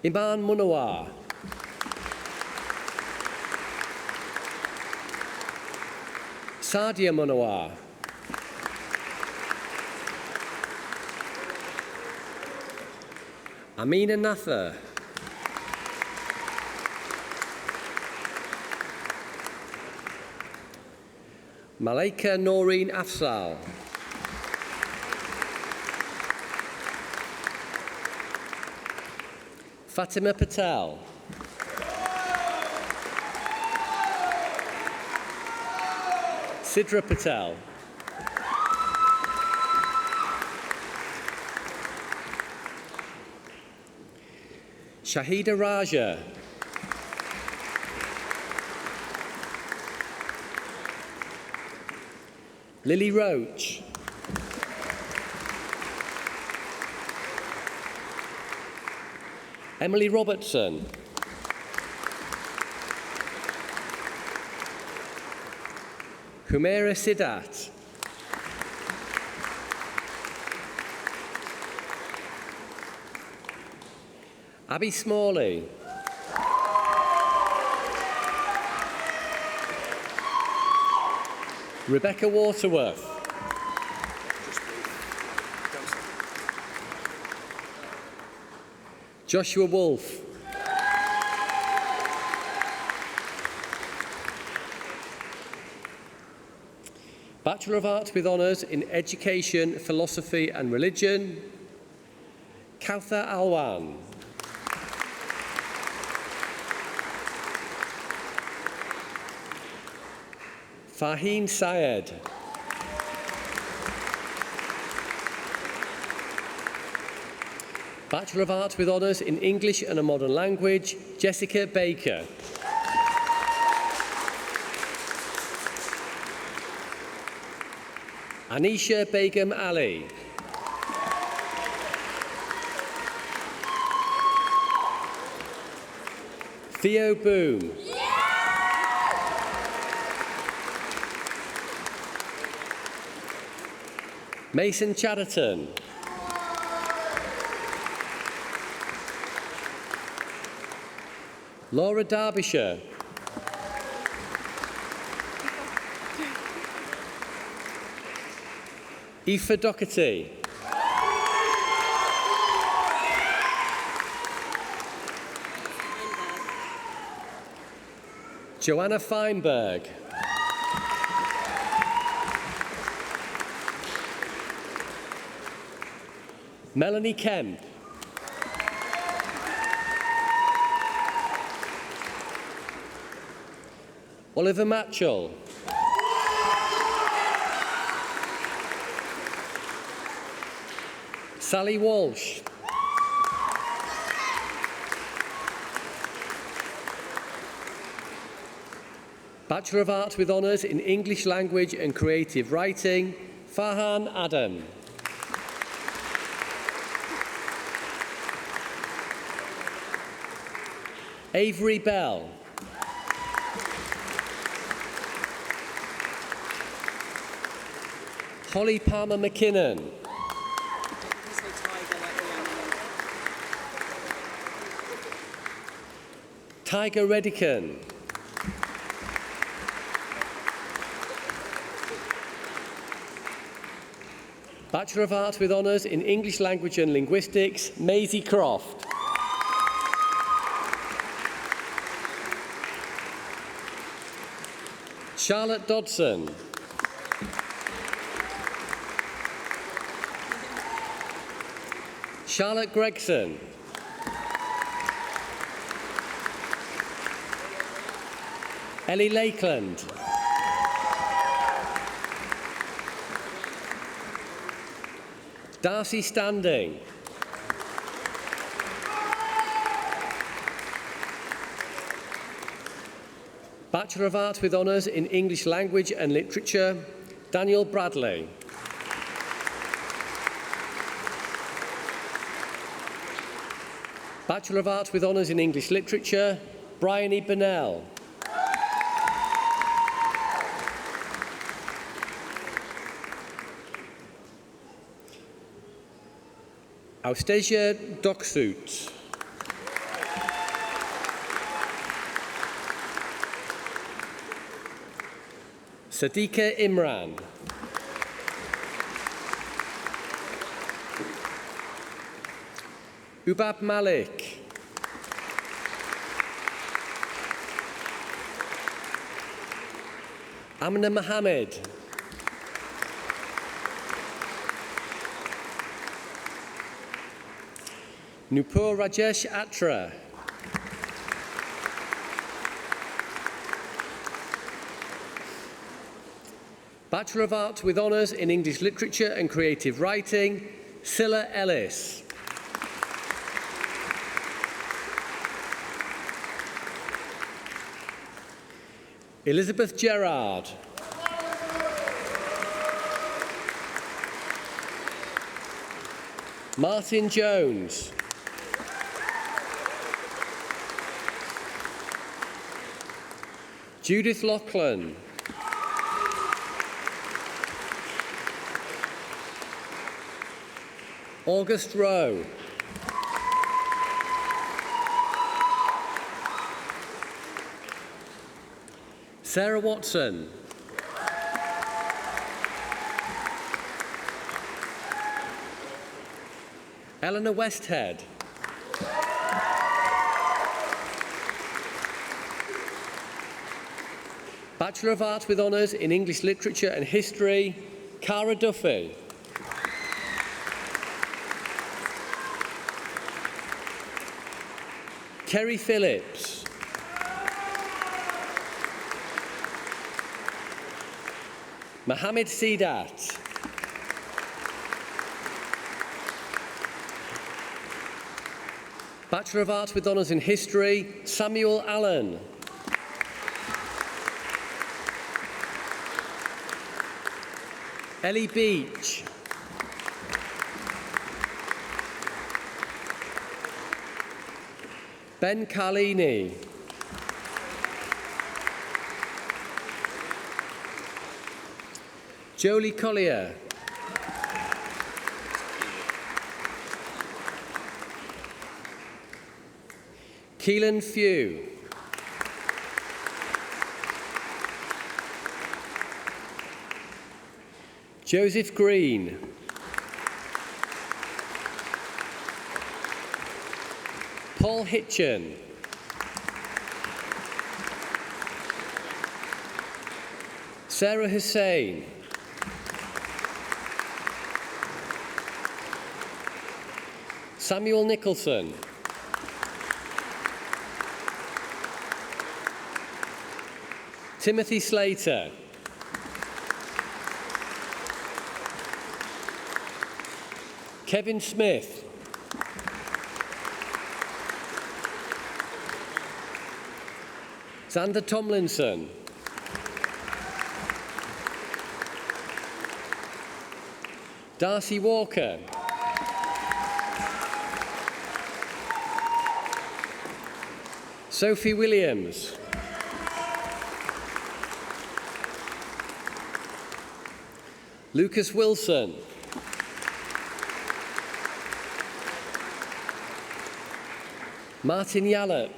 Iman Munawar. Sadia Munawar. Amina Natha. Malaika Noreen Afzal. Fatima Patel. Sidra Patel. Shahida Raja. Lily Roach. Emily Robertson. Humaira Sidat. Abby Smalley. Rebecca Waterworth. Joshua Wolfe. Bachelor of Arts with Honours in Education, Philosophy and Religion, Kauthar Alwan. Faheen Syed. Bachelor of Arts with Honours in English and a Modern Language, Jessica Baker. Anisha Begum Ali. Theo Boom. Mason Chatterton. Laura Derbyshire. Aoife Doherty. Joanna Feinberg. Melanie Kemp. Oliver Matchell. Sally Walsh. Bachelor of Arts with Honours in English Language and Creative Writing, Farhan Adam. Avery Bell. Holly Palmer McKinnon. Tiger Redican. Bachelor of Arts with Honours in English Language and Linguistics, Maisie Croft. Charlotte Dodson. Charlotte Gregson. Ellie Lakeland. Darcy Standing. Bachelor of Arts with Honours in English Language and Literature, Daniel Bradley. Bachelor of Arts with Honours in English Literature, Bryony Burnell. Austasia Doksut. Sadiqa Imran. Ubab Malik. Amna Mohammed. Nupur Rajesh Atra. Bachelor of Arts with Honours in English Literature and Creative Writing, Scylla Ellis. Elizabeth Gerard. Martin Jones. Judith Lachlan. August Rowe. Sarah Watson. Eleanor Westhead. Bachelor of Arts with Honours in English Literature and History, Cara Duffy. Kerry Phillips. Mohammed Sidat. Bachelor of Arts with Honours in History, Samuel Allen. Ellie Beach. Ben Carlini. Jolie Collier. Keelan Few. Joseph Green. Paul Hitchen. Sarah Hussain. Samuel Nicholson. Timothy Slater. Kevin Smith. Xander Tomlinson. Darcy Walker. Sophie Williams. Lucas Wilson. Martin Yallop.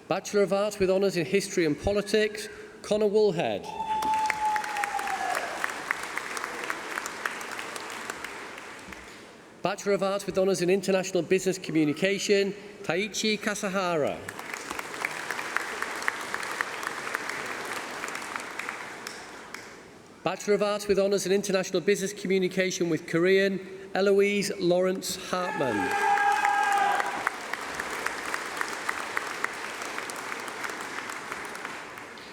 Bachelor of Arts with Honours in History and Politics, Connor Woolhead. Bachelor of Arts with Honours in International Business Communication, Taichi Kasahara. Bachelor of Arts with Honours in International Business Communication with Korean, Eloise Lawrence Hartman.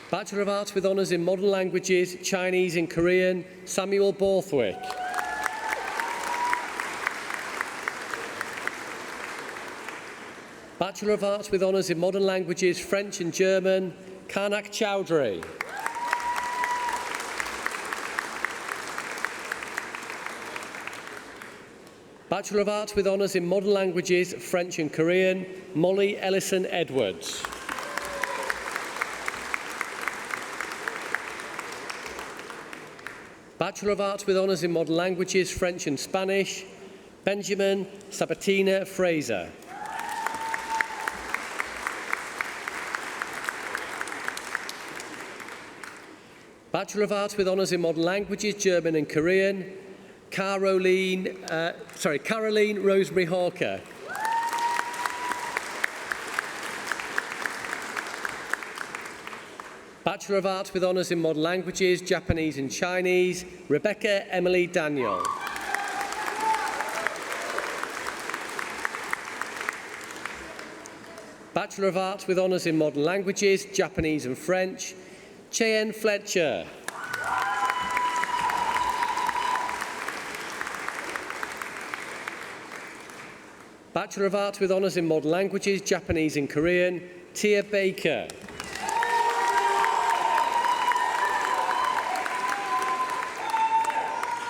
Bachelor of Arts with Honours in Modern Languages, Chinese and Korean, Samuel Borthwick. Bachelor of Arts with Honours in Modern Languages, French and German, Karnak Chowdhury. Bachelor of Arts with Honours in Modern Languages, French and Korean, Molly Ellison Edwards. Bachelor of Arts with Honours in Modern Languages, French and Spanish, Benjamin Sabatina Fraser. Bachelor of Arts with Honours in Modern Languages, German and Korean, Caroline Rosemary Hawker. Bachelor of Arts with Honours in Modern Languages, Japanese and Chinese, Rebecca Emily Daniel. Bachelor of Arts with Honours in Modern Languages, Japanese and French, Cheyenne Fletcher. Bachelor of Arts with Honours in Modern Languages, Japanese and Korean, Tia Baker.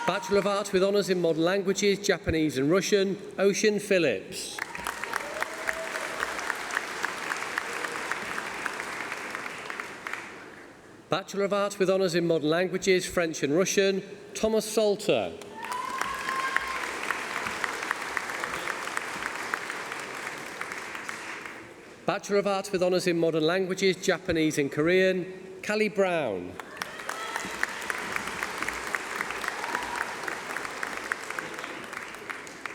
Bachelor of Arts with Honours in Modern Languages, Japanese and Russian, Ocean Phillips. Bachelor of Arts with Honours in Modern Languages, French and Russian, Thomas Salter. Bachelor of Arts with Honours in Modern Languages, Japanese and Korean, Callie Brown.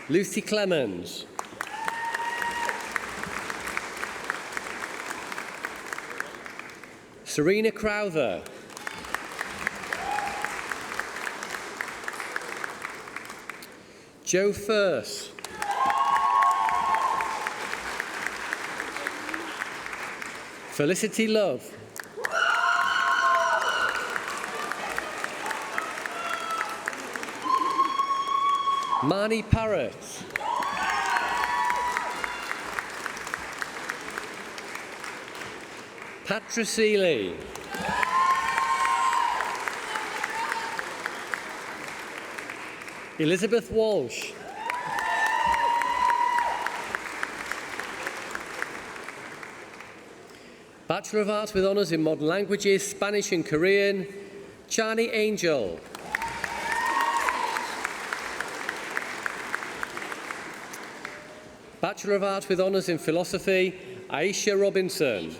Lucy Clemens. Serena Crowther. Joe First. Felicity Love. Marnie Parrott. Patra Seeley. Elizabeth Walsh. Bachelor of Arts with Honours in Modern Languages, Spanish and Korean, Chani Angel. Bachelor of Arts with Honours in Philosophy, Alicia Robinson.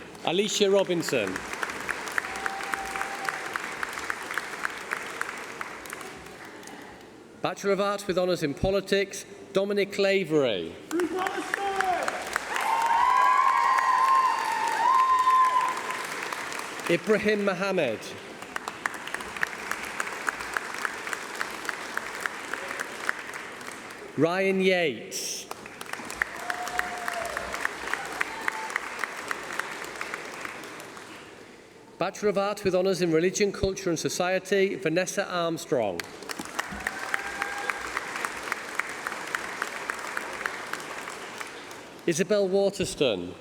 Bachelor of Arts with Honours in Politics, Dominic Clavery. Ibrahim Mohammed. Ryan Yates. Bachelor of Arts with Honours in Religion, Culture and Society, Vanessa Armstrong. Isabel Waterston.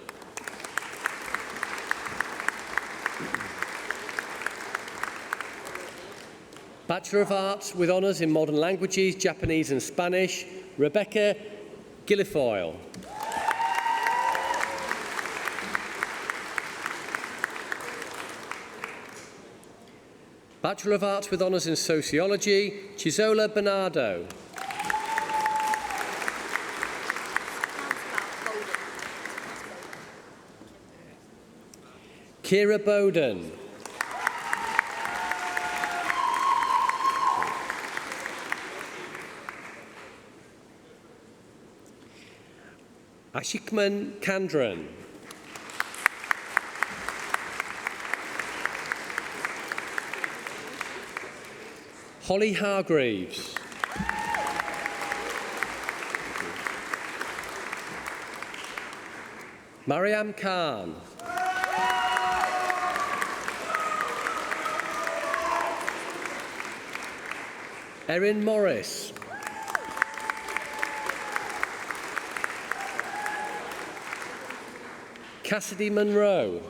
Bachelor of Arts with Honours in Modern Languages, Japanese and Spanish, Rebecca Guilfoyle. Bachelor of Arts with Honours in Sociology, Chisola Bernardo. Kira Bowden. Ashikman Kandran. Holly Hargreaves. Mariam Khan. Erin Morris. Cassidy Monroe.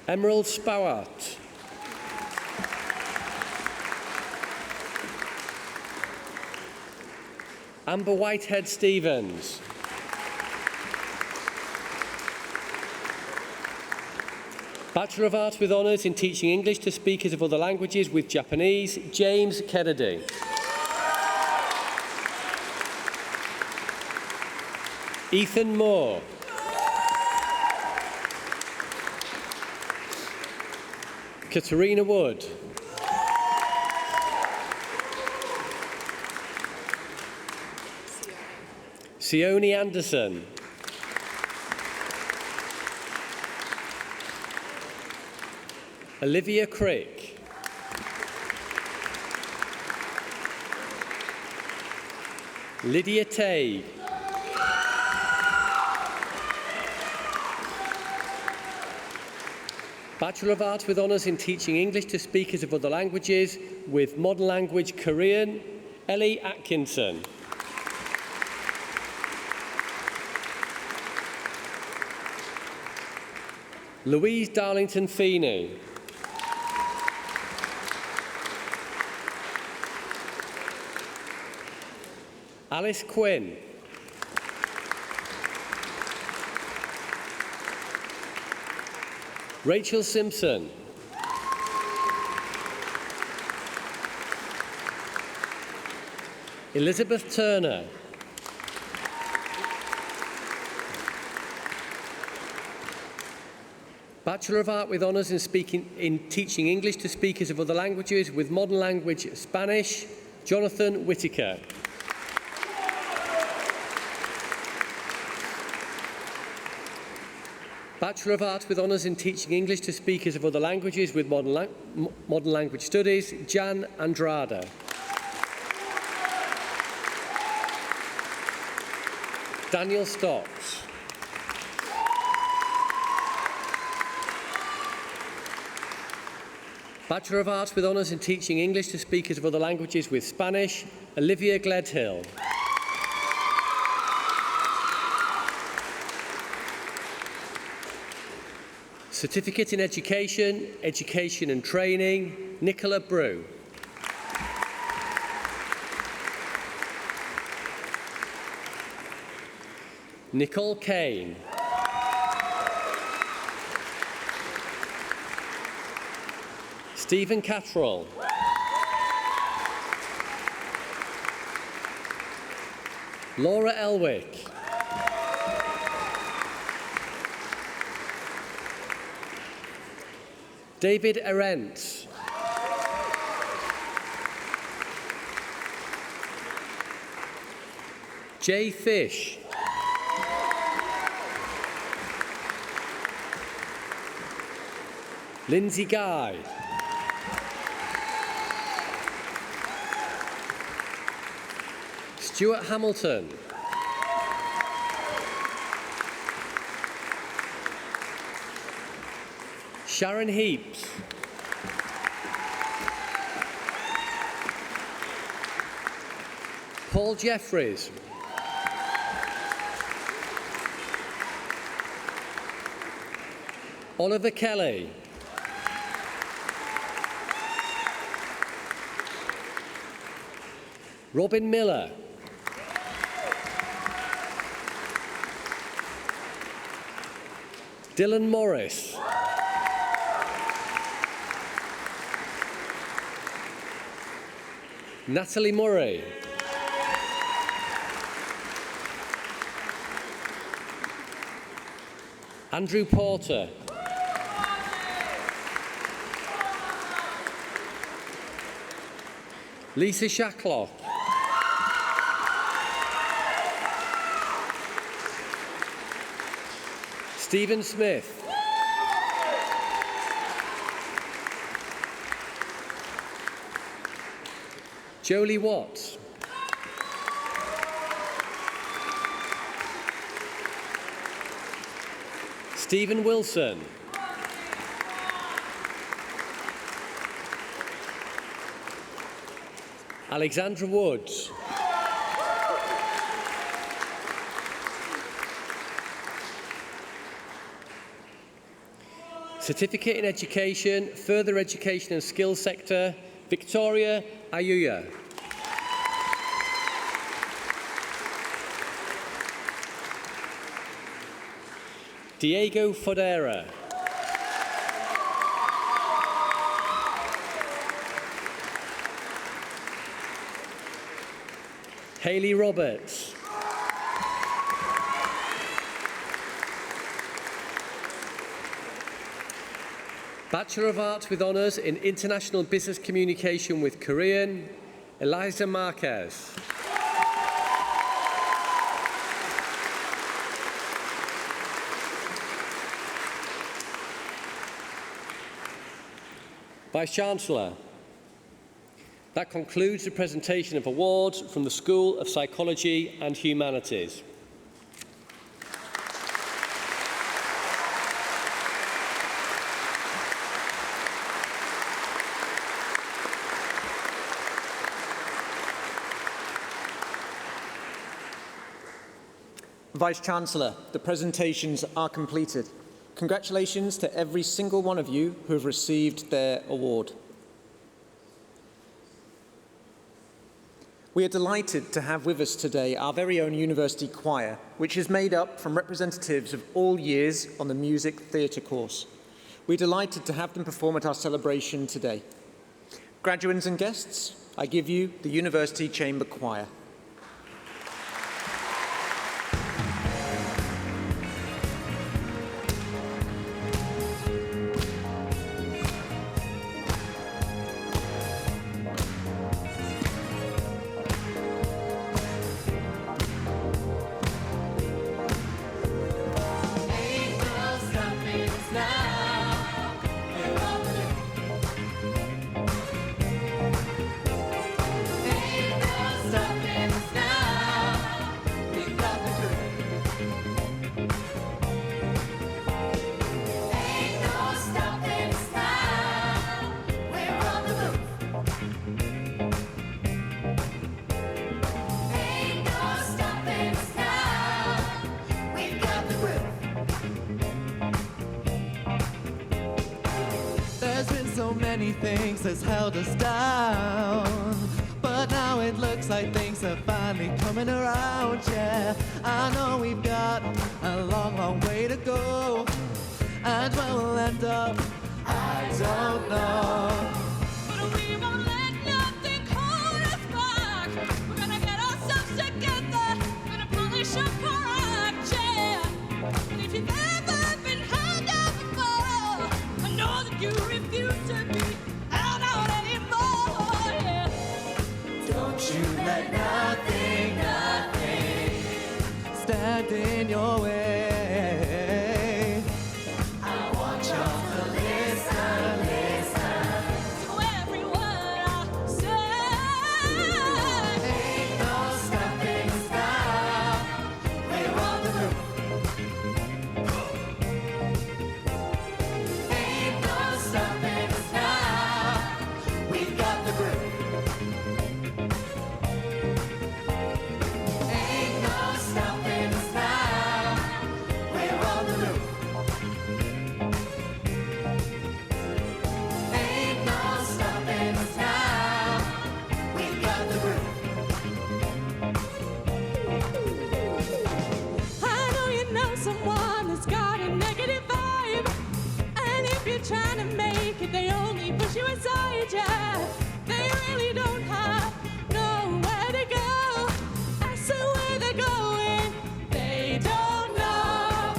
Emerald Spowart. Amber Whitehead Stevens. Bachelor of Arts with Honours in Teaching English to Speakers of Other Languages with Japanese, James Kennedy. Ethan Moore. Katarina Wood. Sione Anderson. Olivia Crick. Lydia Tague. Bachelor of Arts with Honours in Teaching English to Speakers of Other Languages with Modern Language Korean, Ellie Atkinson. Louise Darlington Feeney. Alice Quinn. Rachel Simpson. Elizabeth Turner. Bachelor of Art with Honours in Teaching English to Speakers of Other Languages with Modern Language Spanish, Jonathan Whitaker. Bachelor of Arts with Honours in Teaching English to Speakers of Other Languages with Modern Language Studies, Jan Andrada. Daniel Stocks. Bachelor of Arts with Honours in Teaching English to Speakers of Other Languages with Spanish, Olivia Gledhill. Certificate in Education, Education and Training, Nicola Brew. Nicole Kane. Stephen Cattrall. Laura Elwick. David Arentz. Jay Fish. Lindsay Guy. Stuart Hamilton. Sharon Heaps. Paul Jeffries. Oliver Kelly. Robin Miller. Dylan Morris. Natalie Murray. Andrew Porter. Lisa Shacklock. Stephen Smith. Jolie Watts. Stephen Wilson. Alexandra Woods. Certificate in Education, Further Education and Skills Sector, Victoria Ayuya. Diego Fodera. Hayley Roberts. Bachelor of Arts with Honours in International Business Communication with Korean, Eliza Marquez. Vice-Chancellor. That concludes the presentation of awards from the School of Psychology and Humanities. Vice-Chancellor, the presentations are completed. Congratulations to every single one of you who have received their award. We are delighted to have with us today our very own university choir, which is made up from representatives of all years on the music theatre course. We're delighted to have them perform at our celebration today. Graduates and guests, I give you the University Chamber Choir. Things has held us down, but now it looks like things are finally coming around. Yeah, I know we've got a long, long way to go, and where we'll end up, I don't know. But we won't let nothing hold us back. We're gonna get ourselves together, gonna polish up our act, yeah. And if you've ever been held down before, I know that you refuse to be. Don't you let nothing stand in your way. I want y'all to listen to every word I say. Ain't no stopping us now. We're on the move. Ain't no stopping us now. We've got the grip. Trying to make it, they only push you aside, yeah. They really don't have nowhere to go. As to where they're going, they don't know.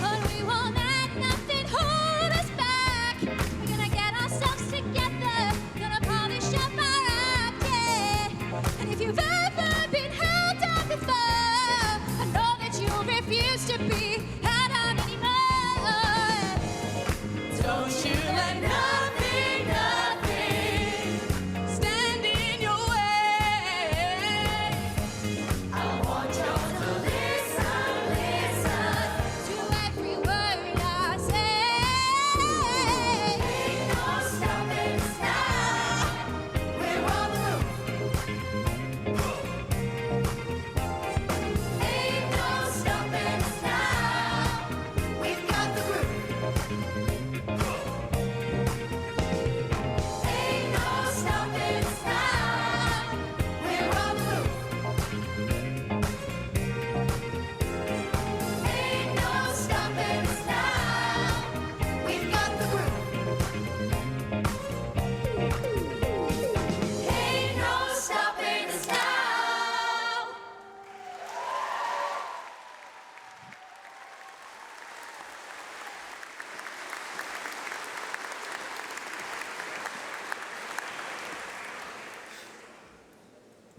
But we won't let nothing hold us back. We're gonna get ourselves together, gonna polish up our act, yeah.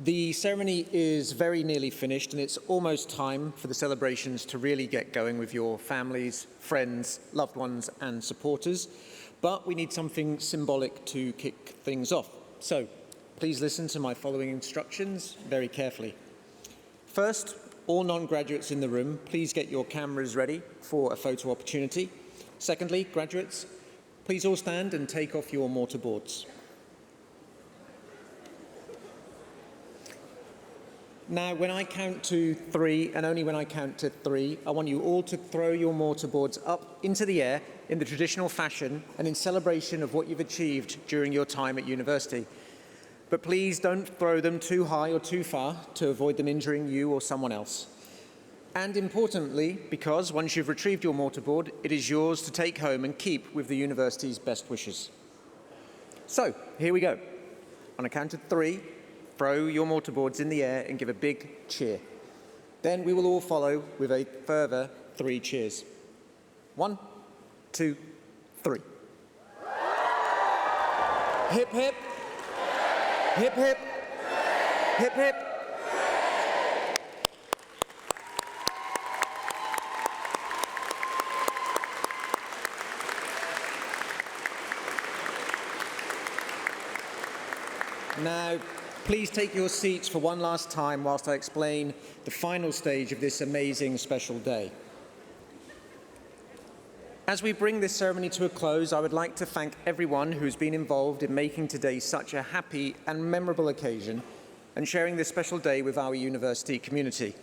The ceremony is very nearly finished, and it's almost time for the celebrations to really get going with your families, friends, loved ones, and supporters. But we need something symbolic to kick things off. So please listen to my following instructions very carefully. First, all non-graduates in the room, please get your cameras ready for a photo opportunity. Secondly, graduates, please all stand and take off your mortarboards. Now, when I count to 3, and only when I count to 3, I want you all to throw your mortarboards up into the air in the traditional fashion and in celebration of what you've achieved during your time at university. But please don't throw them too high or too far to avoid them injuring you or someone else. And importantly, because once you've retrieved your mortarboard, it is yours to take home and keep with the university's best wishes. So, here we go. On a count of 3, throw your mortarboards in the air and give a big cheer. Then we will all follow with a further 3 cheers. 1, 2, 3. Hip, hip. Hip, hip. Hip, hip. Now, please take your seats for one last time whilst I explain the final stage of this amazing special day. As we bring this ceremony to a close, I would like to thank everyone who's been involved in making today such a happy and memorable occasion and sharing this special day with our university community.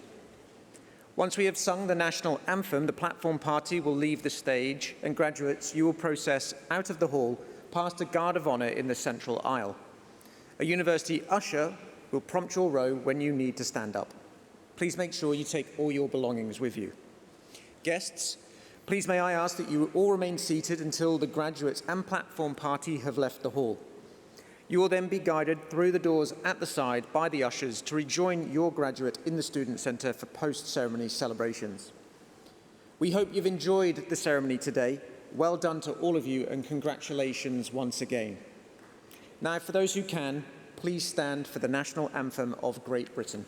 Once we have sung the national anthem, the platform party will leave the stage, and graduates, you will process out of the hall past a guard of honour in the central aisle. A university usher will prompt your row when you need to stand up. Please make sure you take all your belongings with you. Guests, please may I ask that you all remain seated until the graduates and platform party have left the hall. You will then be guided through the doors at the side by the ushers to rejoin your graduate in the Student Centre for post-ceremony celebrations. We hope you've enjoyed the ceremony today. Well done to all of you, and congratulations once again. Now, for those who can, please stand for the national anthem of Great Britain.